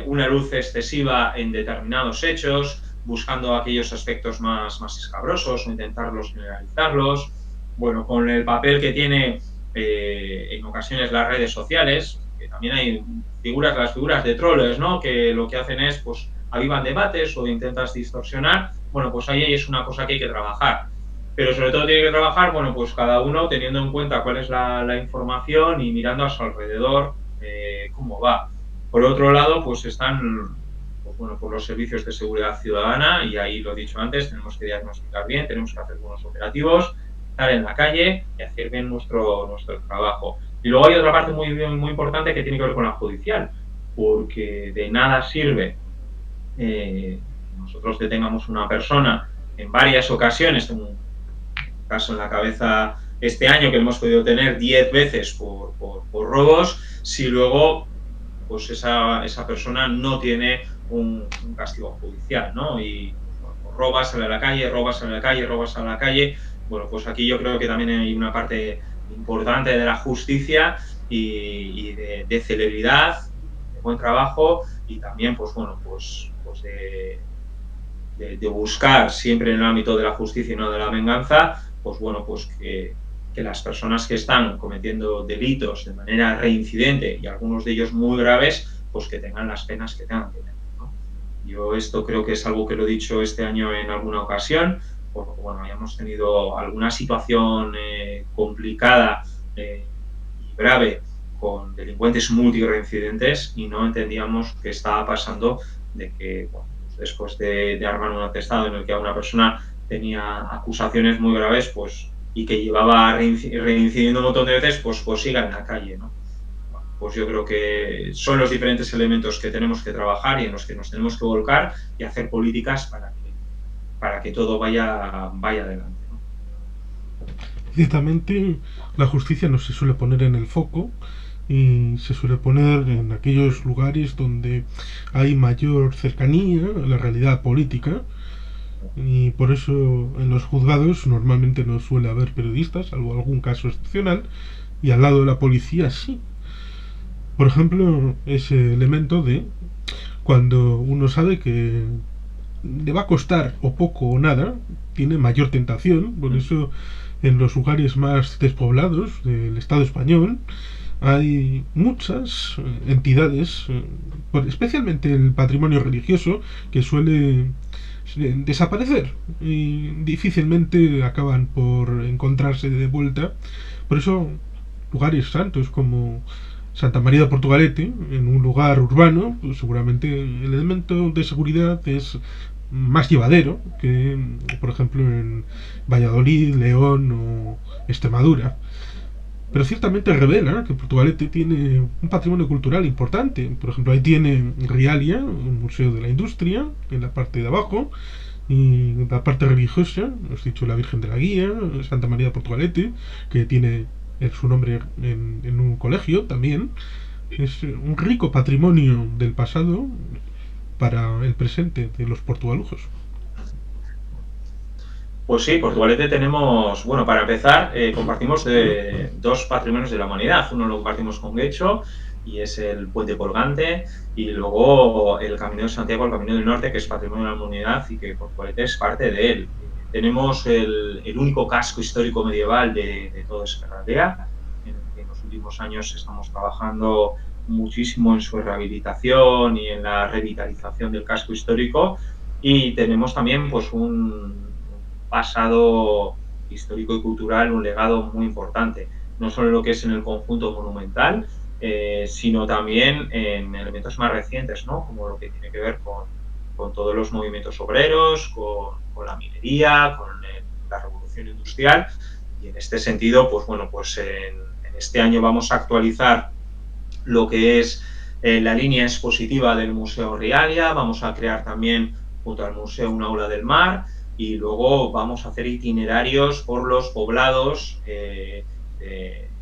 una luz excesiva en determinados hechos, buscando aquellos aspectos más escabrosos o intentarlos generalizarlos. Bueno, con el papel que tiene en ocasiones las redes sociales, que también hay las figuras de troles, ¿no? Que lo que hacen es, pues, avivan debates o intentas distorsionar. Bueno, pues ahí es una cosa que hay que trabajar. Pero sobre todo tiene que trabajar, pues cada uno teniendo en cuenta cuál es la información y mirando a su alrededor cómo va. Por otro lado, pues están por los servicios de seguridad ciudadana y ahí lo he dicho antes, tenemos que diagnosticar bien, tenemos que hacer buenos operativos, estar en la calle y hacer bien nuestro trabajo. Y luego hay otra parte muy importante que tiene que ver con la judicial, porque de nada sirve nosotros detengamos una persona en varias ocasiones, tengo un caso en la cabeza este año que hemos podido tener 10 veces por robos, si luego pues esa persona no tiene un castigo judicial, ¿no? Y pues, robas a la calle, robas a la calle, robas a la calle. Bueno, pues aquí yo creo que también hay una parte importante de la justicia y de celeridad, de buen trabajo y también, pues de buscar siempre en el ámbito de la justicia y no de la venganza, pues que las personas que están cometiendo delitos de manera reincidente y algunos de ellos muy graves, pues que tengan las penas que tengan que tener, ¿no? Yo esto creo que es algo que lo he dicho este año en alguna ocasión, porque habíamos tenido alguna situación complicada y grave con delincuentes multireincidentes y no entendíamos qué estaba pasando de que, después de armar un atestado en el que a una persona tenía acusaciones muy graves, pues y que llevaba reincidiendo un montón de veces, pues siga en la calle, ¿no? Pues yo creo que son los diferentes elementos que tenemos que trabajar y en los que nos tenemos que volcar y hacer políticas para que todo vaya adelante, ¿no? Ciertamente la justicia no se suele poner en el foco y se suele poner en aquellos lugares donde hay mayor cercanía a la realidad política y por eso en los juzgados normalmente no suele haber periodistas, salvo algún caso excepcional, y al lado de la policía sí. Por ejemplo, ese elemento de cuando uno sabe que le va a costar o poco o nada, tiene mayor tentación. Por eso en los lugares más despoblados del Estado español hay muchas entidades, especialmente el patrimonio religioso, que suele desaparecer y difícilmente acaban por encontrarse de vuelta. Por eso lugares santos como Santa María de Portugalete, en un lugar urbano, pues seguramente el elemento de seguridad es más llevadero que, por ejemplo, en Valladolid, León o Extremadura. Pero ciertamente revela que Portugalete tiene un patrimonio cultural importante. Por ejemplo, ahí tiene Rialia, un museo de la industria, en la parte de abajo, y la parte religiosa, os he dicho la Virgen de la Guía, Santa María de Portugalete, que tiene su nombre en un colegio también. Es un rico patrimonio del pasado para el presente de los portugalujos. Pues sí, Portugalete tenemos, bueno, para empezar, compartimos dos patrimonios de la humanidad. Uno lo compartimos con Guecho y es el Puente Colgante, y luego el Camino de Santiago, el Camino del Norte, que es patrimonio de la humanidad y que Portugalete es parte de él. Tenemos el único casco histórico medieval de toda Ezkerraldea, en el que en los últimos años estamos trabajando muchísimo en su rehabilitación y en la revitalización del casco histórico. Y tenemos también pues un pasado histórico y cultural, un legado muy importante, no solo en lo que es en el conjunto monumental, sino también en elementos más recientes, ¿no? Como lo que tiene que ver con todos los movimientos obreros, con la minería, con la revolución industrial. Y en este sentido, pues bueno, pues en este año vamos a actualizar lo que es la línea expositiva del Museo Rialia. Vamos a crear también junto al museo un aula del mar, y luego vamos a hacer itinerarios por los poblados.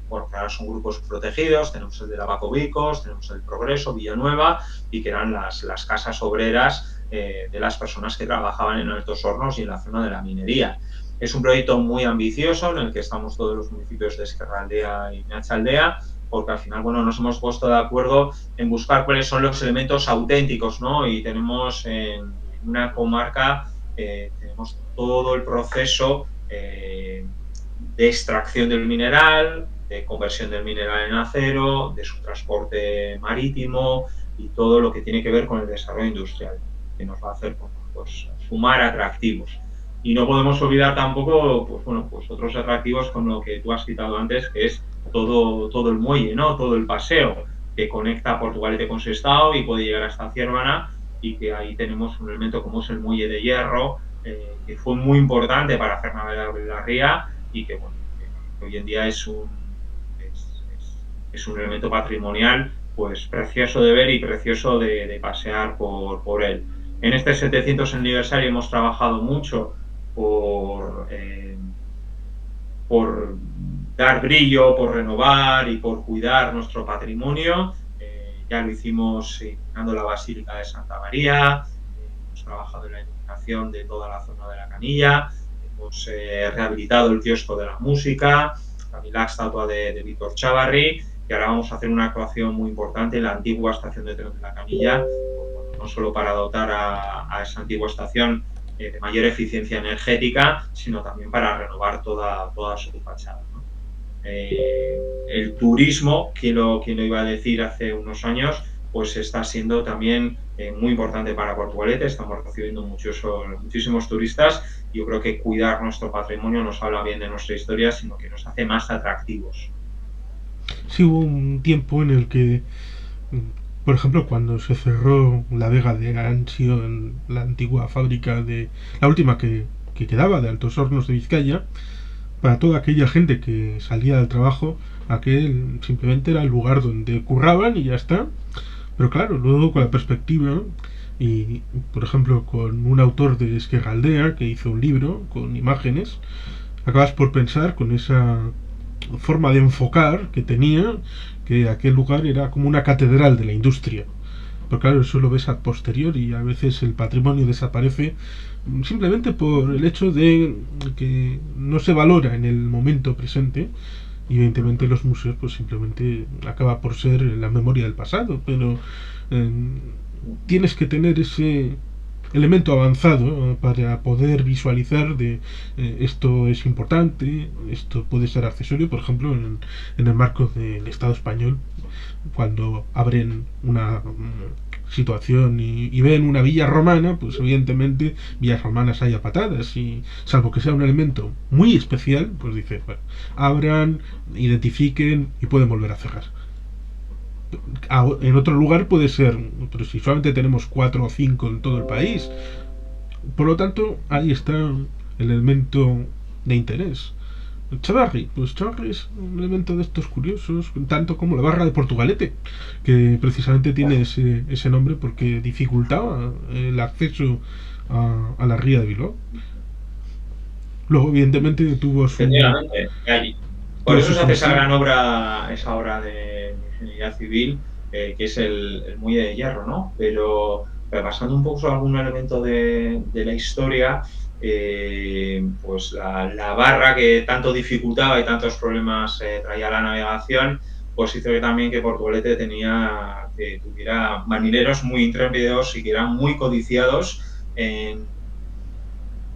Bueno, que ahora son grupos protegidos. Tenemos el de Lavacobicos, tenemos el Progreso, Villanueva, y que eran las casas obreras de las personas que trabajaban en Altos Hornos y en la zona de la minería. Es un proyecto muy ambicioso en el que estamos todos los municipios de Ezkerraldea y Meatzaldea, porque al final, bueno, nos hemos puesto de acuerdo en buscar cuáles son los elementos auténticos, ¿no? Y tenemos en una comarca, tenemos todo el proceso de extracción del mineral, de conversión del mineral en acero, de su transporte marítimo y todo lo que tiene que ver con el desarrollo industrial, que nos va a hacer pues, sumar atractivos. Y no podemos olvidar tampoco, pues bueno, pues otros atractivos con lo que tú has citado antes, que es todo el muelle, ¿no? Todo el paseo que conecta Portugalete con Sestao y puede llegar hasta Ciervana, y que ahí tenemos un elemento como es el muelle de hierro, que fue muy importante para hacer navegable la ría, y que, bueno, que hoy en día es un elemento patrimonial pues precioso de ver y precioso de pasear por él. En este 700 aniversario hemos trabajado mucho por dar brillo, por renovar y por cuidar nuestro patrimonio. Ya lo hicimos iluminando la Basílica de Santa María, hemos trabajado en la iluminación de toda la zona de la Canilla, hemos rehabilitado el kiosco de la música, también la estatua de Víctor Chávarri, y ahora vamos a hacer una actuación muy importante en la antigua estación de tren de la Canilla, no solo para dotar a esa antigua estación de mayor eficiencia energética, sino también para renovar toda su fachada, ¿no? El turismo, quien lo iba a decir hace unos años, pues está siendo también muy importante para Portugalete. Estamos recibiendo muchísimos turistas, y yo creo que cuidar nuestro patrimonio nos habla bien de nuestra historia, sino que nos hace más atractivos. Sí, hubo un tiempo en el que, por ejemplo, cuando se cerró la Vega de Anchio, en la antigua fábrica de la última que quedaba de Altos Hornos de Vizcaya, para toda aquella gente que salía del trabajo, aquel simplemente era el lugar donde curraban y ya está. Pero claro, luego con la perspectiva y, por ejemplo, con un autor de Ezkerraldea que hizo un libro con imágenes, acabas por pensar con esa forma de enfocar que tenía, que aquel lugar era como una catedral de la industria. Pero claro, eso lo ves a posteriori, y a veces el patrimonio desaparece simplemente por el hecho de que no se valora en el momento presente, y evidentemente los museos pues simplemente acaba por ser la memoria del pasado, pero eh, tienes que tener elemento avanzado para poder visualizar de esto es importante, esto puede ser accesorio, por ejemplo, en el marco del Estado español, cuando abren una situación y ven una villa romana, pues evidentemente villas romanas hay a patadas y salvo que sea un elemento muy especial, pues dice, bueno, abran, identifiquen y pueden volver a cerrar. En otro lugar puede ser, pero si solamente tenemos 4 o 5 en todo el país, por lo tanto ahí está el elemento de interés. Chavarri, pues Chavarri es un elemento de estos curiosos, tanto como la barra de Portugalete, que precisamente tiene ese nombre porque dificultaba el acceso a la ría de Bilbao. Luego, evidentemente, Efectivamente. Por tuvo eso su se hace esa función. gran obra, esa obra de ingeniería civil, que es el muelle de hierro, ¿no? Pero pasando un poco a algún elemento de la historia, pues la barra que tanto dificultaba y tantos problemas traía a la navegación, pues hizo que también que Portugalete que tuviera marineros muy intrépidos y que eran muy codiciados en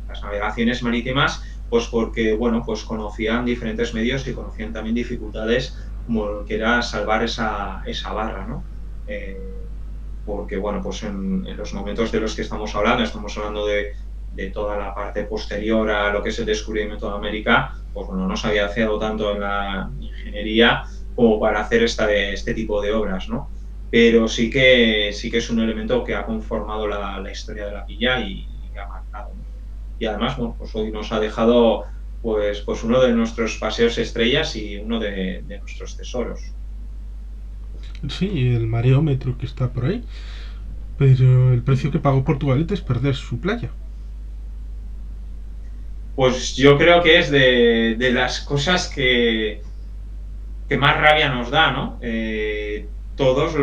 las navegaciones marítimas, pues porque, bueno, pues conocían diferentes medios y conocían también dificultades como lo que era salvar esa barra, ¿no? Porque, bueno, pues en los momentos de los que estamos hablando de toda la parte posterior a lo que es el descubrimiento de América, pues bueno, no se había avanzado tanto en la ingeniería como para hacer este tipo de obras, ¿no? Pero sí que es un elemento que ha conformado la historia de la villa y que ha marcado, ¿no? Y además, bueno, pues hoy nos ha dejado pues uno de nuestros paseos estrellas y uno de nuestros tesoros. Sí, el mareómetro que está por ahí, pero el precio que pagó Portugalete es perder su playa. Pues yo creo que es de las cosas que más rabia nos da, ¿no? Todos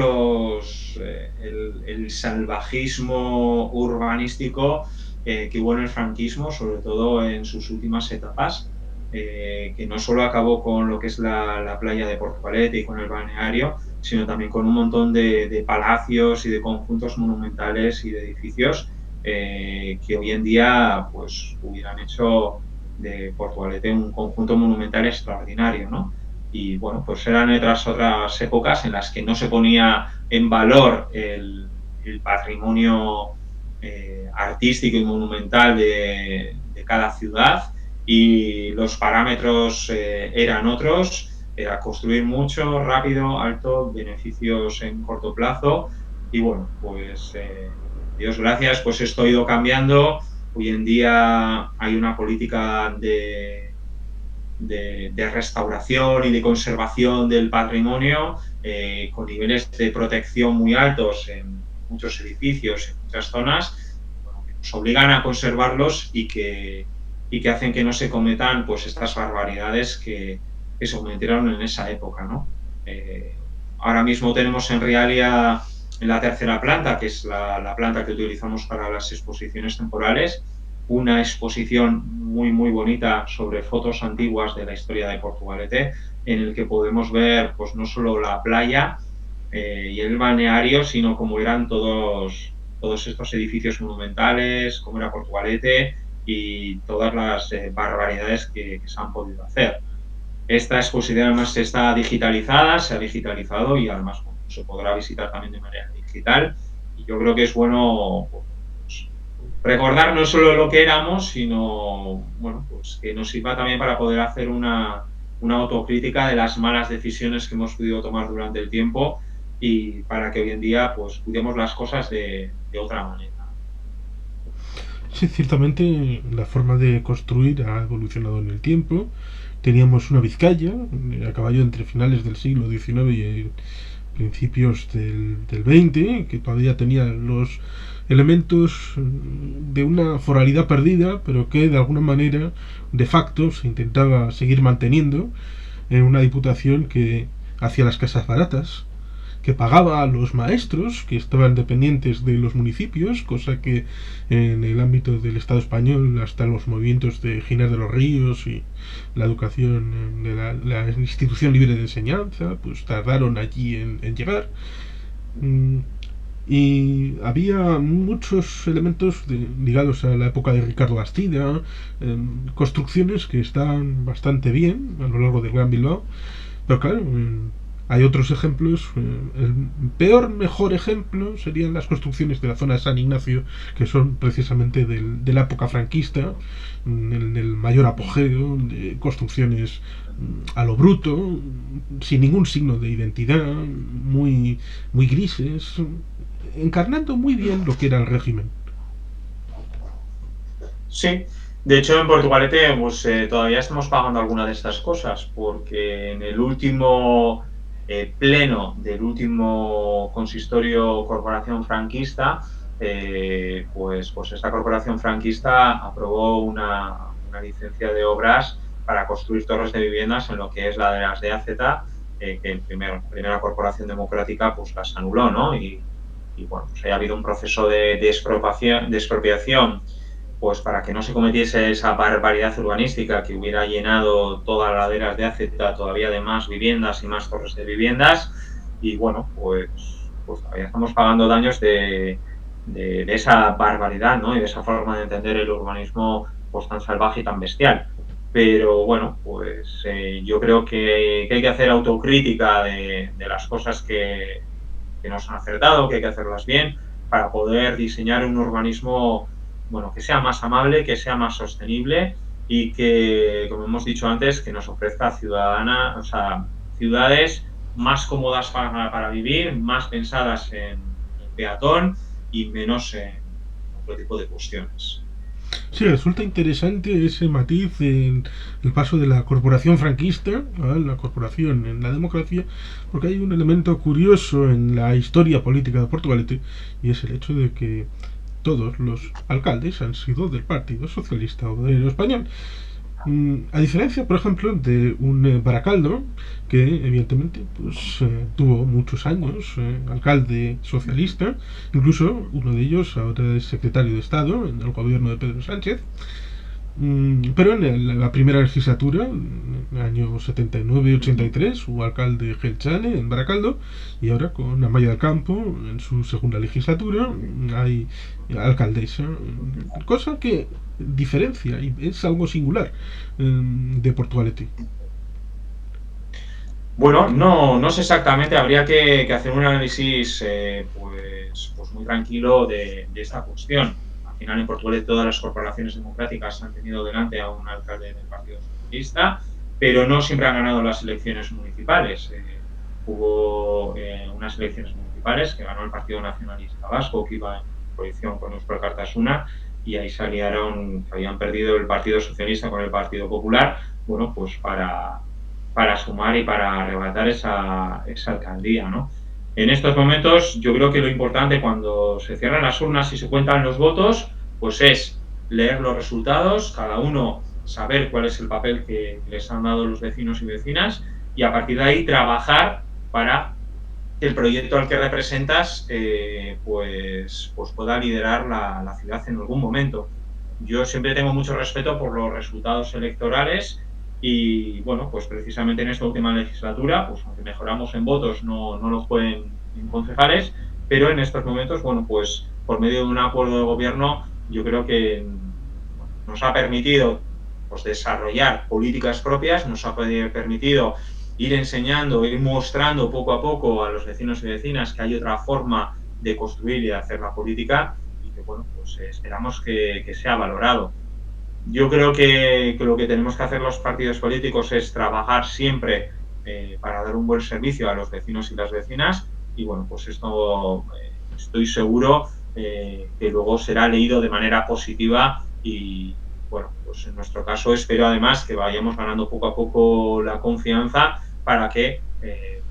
el salvajismo urbanístico que hubo en el franquismo, sobre todo en sus últimas etapas, que no solo acabó con lo que es la playa de Portugalete y con el balneario, sino también con un montón de palacios y de conjuntos monumentales y de edificios que hoy en día pues hubieran hecho de Portugalete un conjunto monumental extraordinario, ¿no? Y bueno, pues eran otras épocas en las que no se ponía en valor el patrimonio artístico y monumental de cada ciudad y los parámetros eran otros, era construir mucho, rápido, alto, beneficios en corto plazo y bueno, pues Dios gracias, pues esto ha ido cambiando. Hoy en día hay una política de restauración y de conservación del patrimonio con niveles de protección muy altos en muchos edificios, en muchas zonas, bueno, que nos obligan a conservarlos y que hacen que no se cometan pues estas barbaridades que se cometieron en esa época, ¿no? Ahora mismo tenemos en Realia en la tercera planta, que es la planta que utilizamos para las exposiciones temporales, una exposición muy bonita sobre fotos antiguas de la historia de Portugalete, en el que podemos ver pues no solo la playa y el balneario, sino cómo eran todos estos edificios monumentales, cómo era Portugalete y todas las barbaridades que se han podido hacer. Esta exposición además está digitalizada, se ha digitalizado y además bueno, se podrá visitar también de manera digital. Y yo creo que es bueno pues, recordar no solo lo que éramos, sino bueno, pues que nos sirva también para poder hacer una autocrítica de las malas decisiones que hemos podido tomar durante el tiempo y para que hoy en día pues cuidemos las cosas de otra manera. Sí, ciertamente la forma de construir ha evolucionado en el tiempo. Teníamos una Vizcaya, a caballo entre finales del siglo XIX y principios del XX, que todavía tenía los elementos de una foralidad perdida, pero que de alguna manera, de facto, se intentaba seguir manteniendo en una diputación que hacía las casas baratas, que pagaba a los maestros que estaban dependientes de los municipios, cosa que en el ámbito del Estado español hasta los movimientos de Giner de los Ríos y la educación de la institución libre de enseñanza pues tardaron allí en llegar. Y había muchos elementos ligados a la época de Ricardo Bastida, construcciones que estaban bastante bien a lo largo del Gran Bilbao, pero claro, hay otros ejemplos. El peor, mejor ejemplo serían las construcciones de la zona de San Ignacio, que son precisamente de la época franquista, en el mayor apogeo de construcciones a lo bruto, sin ningún signo de identidad, muy, muy grises, encarnando muy bien lo que era el régimen. Sí, de hecho en Portugalete pues, todavía estamos pagando alguna de estas cosas, porque en el último pleno del último consistorio corporación franquista, pues esta corporación franquista aprobó una licencia de obras para construir torres de viviendas en lo que es la de las DAZ, que la primera corporación democrática pues las anuló, ¿no? Y bueno, pues ha habido un proceso de expropiación pues para que no se cometiese esa barbaridad urbanística que hubiera llenado todas las laderas de Aceta todavía de más viviendas y más torres de viviendas. Y bueno, pues todavía estamos pagando daños de esa barbaridad, ¿no? Y de esa forma de entender el urbanismo pues tan salvaje y tan bestial. Pero bueno, pues yo creo que hay que hacer autocrítica de las cosas que nos han acertado, que hay que hacerlas bien para poder diseñar un urbanismo bueno, que sea más amable, que sea más sostenible y que, como hemos dicho antes, que nos ofrezca ciudades más cómodas para vivir, más pensadas en el peatón y menos en otro tipo de cuestiones. Sí, resulta interesante ese matiz en el paso de la corporación franquista a la corporación en la democracia, porque hay un elemento curioso en la historia política de Portugalete, y es el hecho de que todos los alcaldes han sido del Partido Socialista Obrero Español. A diferencia, por ejemplo, de un Baracaldo, que evidentemente pues, tuvo muchos años alcalde socialista, incluso uno de ellos ahora es secretario de Estado en el gobierno de Pedro Sánchez. Pero en la primera legislatura, en el año 79-83, hubo alcalde Gelchane en Baracaldo, y ahora con Amaya del Campo, en su segunda legislatura, hay alcaldesa. Cosa que diferencia y es algo singular de Portugalete. Bueno, no sé exactamente, habría que hacer un análisis pues muy tranquilo de esta cuestión. Al final en Portugal todas las corporaciones democráticas han tenido delante a un alcalde del Partido Socialista, pero no siempre han ganado las elecciones municipales. Hubo unas elecciones municipales que ganó el Partido Nacionalista Vasco, que iba en coalición con Euskal Cartasuna, y ahí salieron que habían perdido el Partido Socialista con el Partido Popular, bueno, pues para sumar y para arrebatar esa alcaldía, ¿no? En estos momentos yo creo que lo importante cuando se cierran las urnas y se cuentan los votos, pues es leer los resultados, cada uno saber cuál es el papel que les han dado los vecinos y vecinas y a partir de ahí trabajar para que el proyecto al que representas pues pueda liderar la ciudad en algún momento. Yo siempre tengo mucho respeto por los resultados electorales y bueno, pues precisamente en esta última legislatura, pues aunque mejoramos en votos, no lo fue en concejales, pero en estos momentos, bueno, pues por medio de un acuerdo de gobierno, yo creo que nos ha permitido pues, desarrollar políticas propias, nos ha permitido ir enseñando, ir mostrando poco a poco a los vecinos y vecinas que hay otra forma de construir y de hacer la política y que, bueno, pues esperamos que sea valorado. Yo creo que lo que tenemos que hacer los partidos políticos es trabajar siempre para dar un buen servicio a los vecinos y las vecinas y bueno, pues esto estoy seguro que luego será leído de manera positiva y bueno, pues en nuestro caso espero además que vayamos ganando poco a poco la confianza para que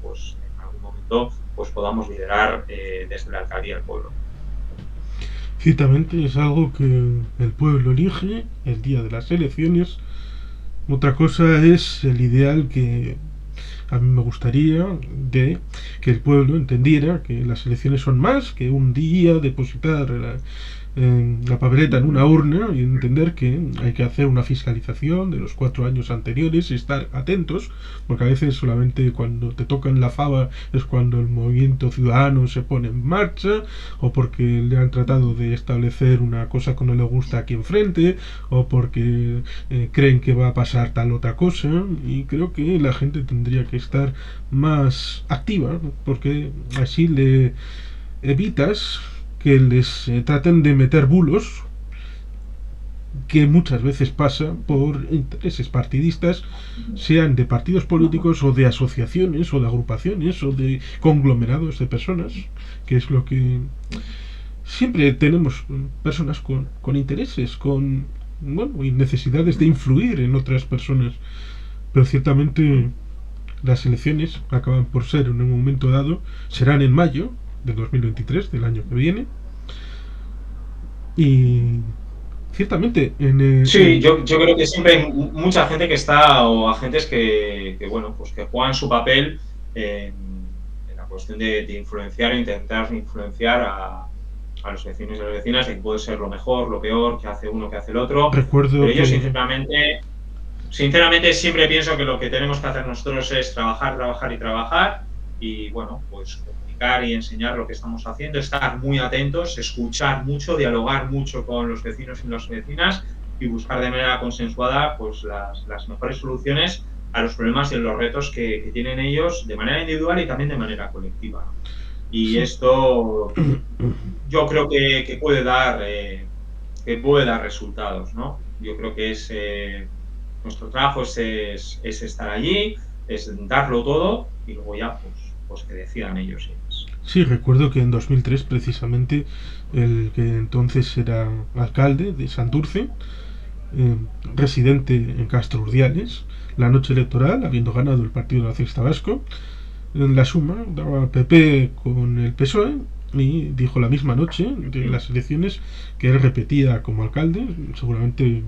pues en algún momento pues podamos liderar desde la alcaldía del pueblo. Ciertamente es algo que el pueblo elige el día de las elecciones. Otra cosa es el ideal que a mí me gustaría de que el pueblo entendiera que las elecciones son más que un día depositar la papeleta en una urna y entender que hay que hacer una fiscalización de los 4 años anteriores y estar atentos, porque a veces solamente cuando te tocan la fava es cuando el movimiento ciudadano se pone en marcha, o porque le han tratado de establecer una cosa que no le gusta aquí enfrente, o porque creen que va a pasar tal otra cosa. Y creo que la gente tendría que estar más activa, porque así le evitas que les traten de meter bulos, que muchas veces pasa por intereses partidistas, sean de partidos políticos o de asociaciones o de agrupaciones o de conglomerados de personas, que es lo que siempre tenemos, personas con intereses, con, bueno, y necesidades de influir en otras personas. Pero ciertamente las elecciones acaban por ser en un momento dado, serán en mayo de 2023, del año que viene, y ciertamente Sí, yo creo que siempre hay mucha gente que está, o agentes bueno, pues que juegan su papel en la cuestión de influenciar o intentar influenciar a los vecinos y a las vecinas, de que puede ser lo mejor, lo peor, que hace uno, que hace el otro. recuerdo Pero yo, que sinceramente, siempre pienso que lo que tenemos que hacer nosotros es trabajar, trabajar y trabajar. Y bueno, pues comunicar y enseñar lo que estamos haciendo, estar muy atentos, escuchar mucho, dialogar mucho con los vecinos y las vecinas y buscar de manera consensuada pues las mejores soluciones a los problemas y los retos que tienen ellos de manera individual y también de manera colectiva, ¿no? Y sí. esto yo creo que puede dar resultados, ¿no? Yo creo que nuestro trabajo es estar allí, es darlo todo y luego ya pues que decidan ellos y ellas. Sí, recuerdo que en 2003 precisamente el que entonces era alcalde de Santurce, eh, residente en Castro Urdiales, la noche electoral, habiendo ganado el Partido Nacionalista Vasco, en la suma daba PP con el PSOE y dijo la misma noche de las elecciones que él repetía como alcalde, seguramente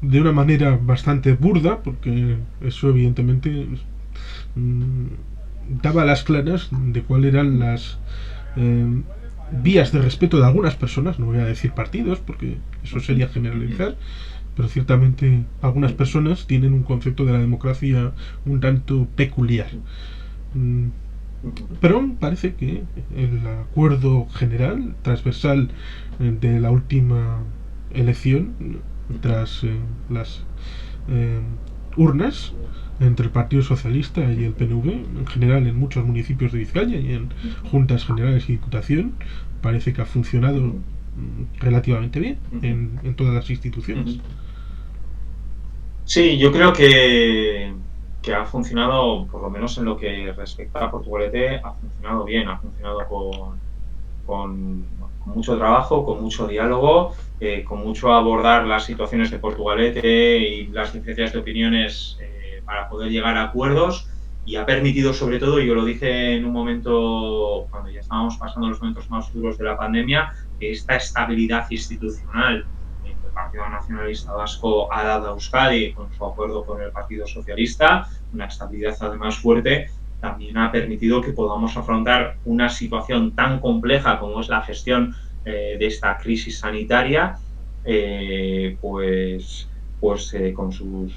de una manera bastante burda, porque eso evidentemente mm, daba las claras de cuáles eran las eh, vías de respeto de algunas personas, no voy a decir partidos porque eso sería generalizar, pero ciertamente algunas personas tienen un concepto de la democracia un tanto peculiar. Mm, pero parece que el acuerdo general, transversal, de la última elección, tras las eh, urnas, entre el Partido Socialista y el PNV, en general en muchos municipios de Vizcaya y en juntas generales y diputación, parece que ha funcionado relativamente bien en todas las instituciones. Sí, yo creo que ha funcionado, por lo menos en lo que respecta a Portugalete, ha funcionado bien, ha funcionado con mucho trabajo, con mucho diálogo, con mucho abordar las situaciones de Portugalete y las diferencias de opiniones para poder llegar a acuerdos, y ha permitido sobre todo, y yo lo dije en un momento cuando ya estábamos pasando los momentos más duros de la pandemia, esta estabilidad institucional que el Partido Nacionalista Vasco ha dado a Euskadi con su acuerdo con el Partido Socialista, una estabilidad además fuerte, también ha permitido que podamos afrontar una situación tan compleja como es la gestión de esta crisis sanitaria, con sus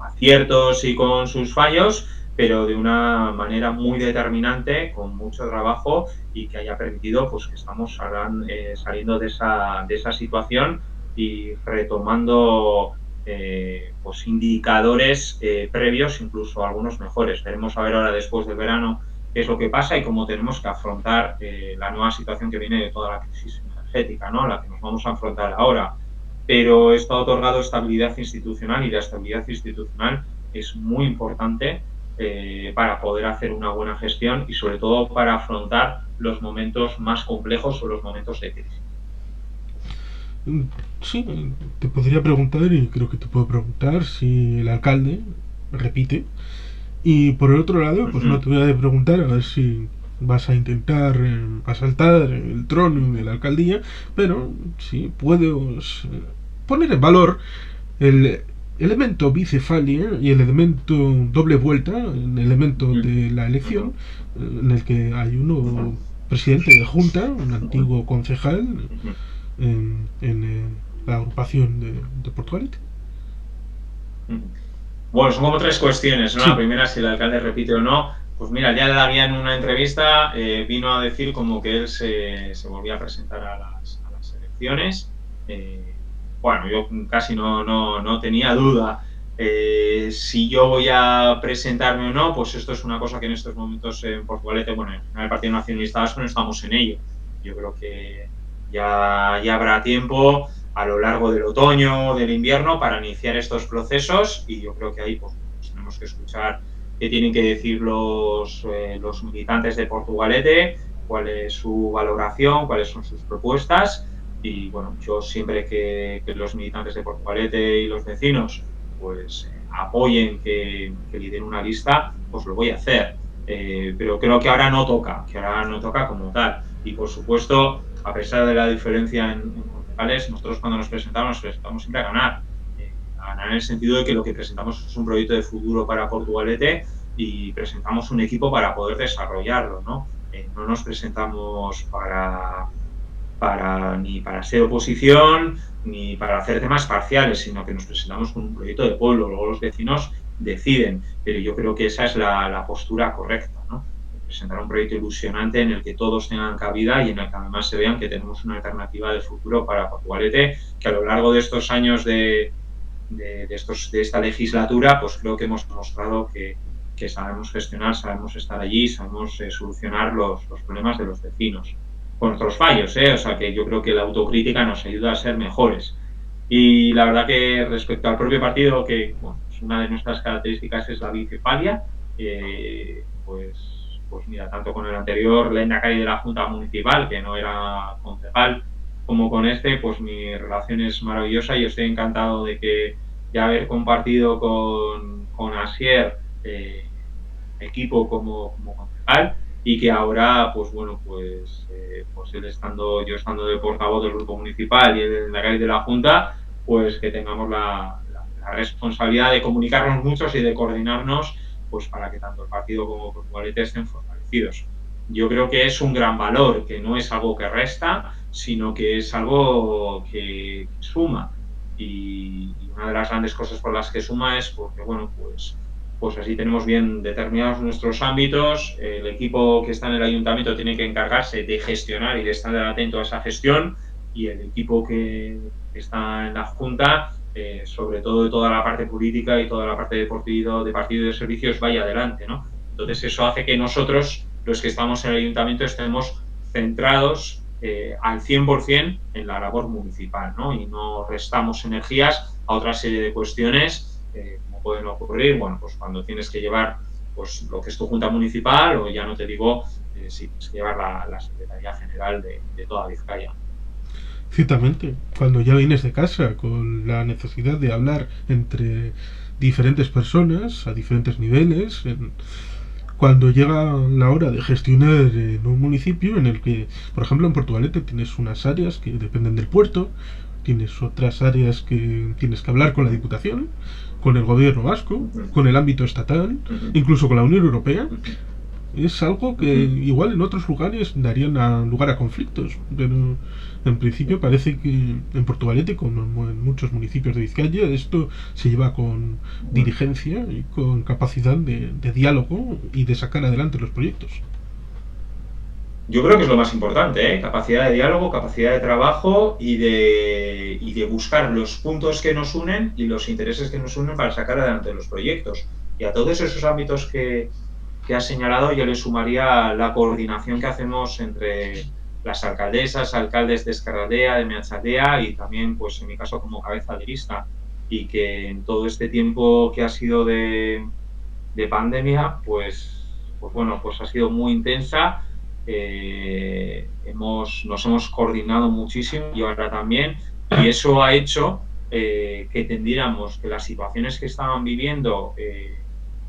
aciertos y con sus fallos, pero de una manera muy determinante, con mucho trabajo, y que haya permitido pues que estamos saliendo de esa situación y retomando pues indicadores previos, incluso algunos mejores. Veremos a ver ahora después del verano qué es lo que pasa y cómo tenemos que afrontar la nueva situación que viene de toda la crisis energética, ¿no?, a la que nos vamos a afrontar ahora. Pero esto ha otorgado estabilidad institucional, y la estabilidad institucional es muy importante para poder hacer una buena gestión y sobre todo para afrontar los momentos más complejos o los momentos de crisis. Sí, te podría preguntar, y creo que te puedo preguntar, si el alcalde repite. Y por el otro lado, pues no te voy a preguntar a ver si vas a intentar asaltar el trono de la alcaldía, pero sí puedes poner en valor el elemento bicefalia y el elemento doble vuelta, el elemento de la elección, en el que hay uno presidente de junta, un antiguo concejal, la agrupación de Portugalete. Bueno, son como tres cuestiones, ¿no? La Sí, primera, si el alcalde repite o no. Pues mira, ya la había en una entrevista, vino a decir como que él se volvía a presentar a las elecciones. Bueno, yo casi no tenía duda si yo voy a presentarme o no, pues esto es una cosa que en estos momentos en Portugalete, bueno, en el Partido Nacionalista Vasco no estamos en ello. Yo creo que ya habrá tiempo a lo largo del otoño, del invierno, para iniciar estos procesos y yo creo que ahí pues tenemos que escuchar qué tienen que decir los militantes de Portugalete, cuál es su valoración, cuáles son sus propuestas y bueno, yo siempre que los militantes de Portugalete y los vecinos pues apoyen que lideren una lista, pues lo voy a hacer. Pero creo que ahora no toca, como tal. Y por supuesto, a pesar de la diferencia en concejales, nosotros cuando nos presentamos siempre a ganar en el sentido de que lo que presentamos es un proyecto de futuro para Portugalete y presentamos un equipo para poder desarrollarlo, ¿no? No nos presentamos ni para ser oposición ni para hacer temas parciales, sino que nos presentamos con un proyecto de pueblo. Luego los vecinos deciden, pero yo creo que esa es la postura correcta, ¿no? Presentar un proyecto ilusionante en el que todos tengan cabida y en el que además se vean que tenemos una alternativa de futuro para Portugalete, que a lo largo de estos años de esta legislatura, pues creo que hemos demostrado que sabemos gestionar, sabemos estar allí, sabemos solucionar los problemas de los vecinos con nuestros fallos, ¿eh? O sea que yo creo que la autocrítica nos ayuda a ser mejores. Y la verdad que respecto al propio partido, que bueno, pues una de nuestras características es la bicefalia, pues mira, tanto con el anterior lehendakari de la Junta Municipal, que no era concejal, como con este, pues mi relación es maravillosa y estoy encantado de que ya haber compartido con Asier equipo como concejal y que ahora, pues bueno, pues él yo estando de portavoz del grupo municipal y él en la calle de la Junta, pues que tengamos la responsabilidad de comunicarnos muchos y de coordinarnos, pues para que tanto el partido como Portugalete estén fortalecidos. Yo creo que es un gran valor, que no es algo que resta, sino que es algo que suma. Y una de las grandes cosas por las que suma es porque, bueno, pues así tenemos bien determinados nuestros ámbitos. El equipo que está en el ayuntamiento tiene que encargarse de gestionar y de estar atento a esa gestión y el equipo que está en la Junta, sobre todo de toda la parte política y toda la parte de partido y de servicios, vaya adelante, ¿no? Entonces eso hace que nosotros, los que estamos en el ayuntamiento, estemos centrados al 100% en la labor municipal, ¿no? Y no restamos energías a otra serie de cuestiones como pueden ocurrir, bueno, pues cuando tienes que llevar pues lo que es tu junta municipal o ya no te digo si tienes que llevar la Secretaría General de toda Vizcaya. ciertamente. Cuando ya vienes de casa con la necesidad de hablar entre diferentes personas a diferentes niveles, cuando llega la hora de gestionar en un municipio en el que, por ejemplo, en Portugalete tienes unas áreas que dependen del puerto, tienes otras áreas que tienes que hablar con la Diputación, con el gobierno vasco, con el ámbito estatal, incluso con la Unión Europea. Es algo que igual en otros lugares darían lugar a conflictos, pero en principio parece que en Portugalete, como en muchos municipios de Vizcaya, esto se lleva con diligencia y con capacidad de diálogo y de sacar adelante los proyectos. Yo creo que es lo más importante, ¿eh? Capacidad de diálogo, capacidad de trabajo y de buscar los puntos que nos unen y los intereses que nos unen para sacar adelante los proyectos. Y a todos esos ámbitos que has señalado yo le sumaría la coordinación que hacemos entre las alcaldesas, alcaldes de Ezkerraldea, de Meatzaldea y también, pues en mi caso, como cabeza de lista. Y que en todo este tiempo que ha sido de pandemia, pues bueno, pues ha sido muy intensa. Nos hemos coordinado muchísimo y ahora también, y eso ha hecho que entendiéramos que las situaciones que estaban viviendo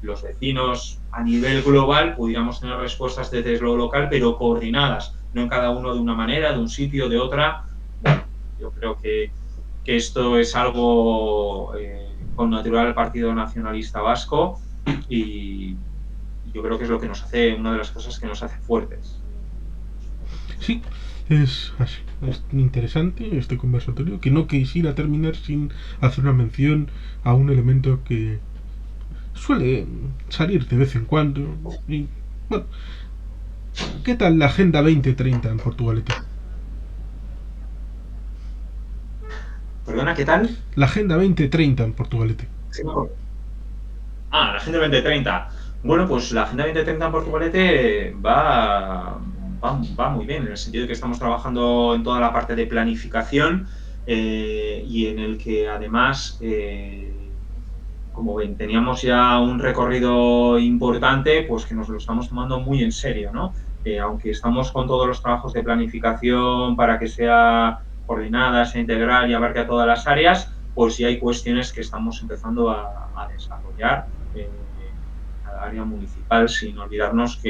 los vecinos a nivel global pudiéramos tener respuestas desde lo local, pero coordinadas, no en cada uno de una manera, de un sitio, de otra. Bueno, yo creo que esto es algo con natural al Partido Nacionalista Vasco y yo creo que es lo que nos hace, una de las cosas que nos hace fuertes. Sí, es así. Es interesante este conversatorio que no quisiera terminar sin hacer una mención a un elemento que suele salir de vez en cuando. Y, bueno, ¿qué tal la Agenda 2030 en Portugalete? Perdona, ¿qué tal? La Agenda 2030 en Portugalete. Sí, no. La Agenda 2030. Bueno, pues la Agenda 2030 en Portugalete va muy bien, en el sentido de que estamos trabajando en toda la parte de planificación y en el que además, como ven, teníamos ya un recorrido importante, pues que nos lo estamos tomando muy en serio, ¿no? Aunque estamos con todos los trabajos de planificación para que sea coordinada, sea integral y abarque a todas las áreas, pues sí hay cuestiones que estamos empezando a desarrollar en cada área municipal, sin olvidarnos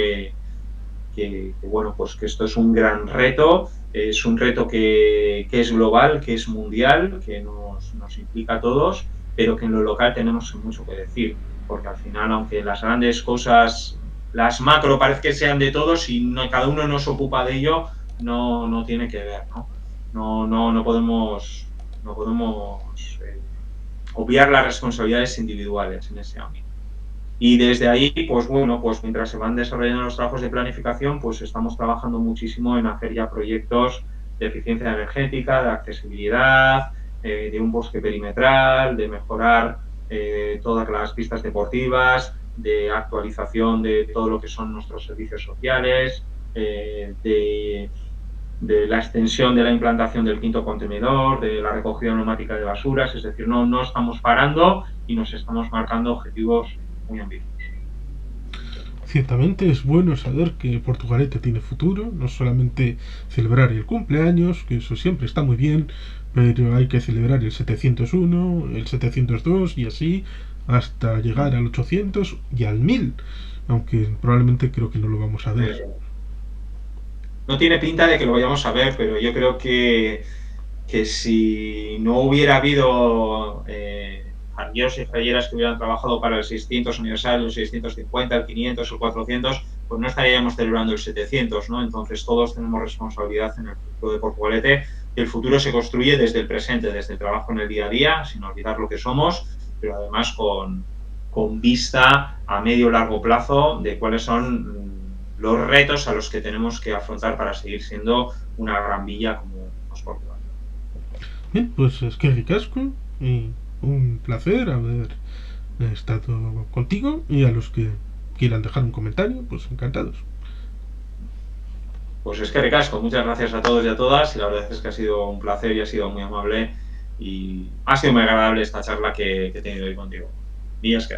bueno, pues que esto es un gran reto, es un reto que es global, que es mundial, que nos implica a todos, pero que en lo local tenemos mucho que decir, porque al final, aunque las grandes cosas, las macro parece que sean de todos y cada uno nos ocupa de ello, no tiene que ver, ¿no? No podemos obviar las responsabilidades individuales en ese ámbito. Y desde ahí, pues bueno, pues mientras se van desarrollando los trabajos de planificación, pues estamos trabajando muchísimo en hacer ya proyectos de eficiencia energética, de accesibilidad, de un bosque perimetral, de mejorar todas las pistas deportivas, de actualización de todo lo que son nuestros servicios sociales, de la extensión de la implantación del quinto contenedor, de la recogida neumática de basuras, es decir, no estamos parando y nos estamos marcando objetivos muy ambiciosos. Ciertamente es bueno saber que Portugalete tiene futuro, no solamente celebrar el cumpleaños, que eso siempre está muy bien, pero hay que celebrar el 701, el 702 y así hasta llegar al 800 y al 1000, aunque probablemente creo que no lo vamos a ver. No tiene pinta de que lo vayamos a ver, pero yo creo que si no hubiera habido jardineros y jardineras que hubieran trabajado para el 600 aniversario, el 650, el 500, el 400, pues no estaríamos celebrando el 700, ¿no? Entonces todos tenemos responsabilidad en el futuro de Portugalete. El futuro se construye desde el presente, desde el trabajo en el día a día, sin olvidar lo que somos, pero además con vista a medio o largo plazo de cuáles son los retos a los que tenemos que afrontar para seguir siendo una gran villa como es Portugal. Bien, pues es que ricasco y un placer haber estado contigo y a los que quieran dejar un comentario, pues encantados. Pues es que ricasco, muchas gracias a todos y a todas y la verdad es que ha sido un placer y ha sido muy amable y ha sido muy agradable esta charla que he tenido hoy contigo. Y es que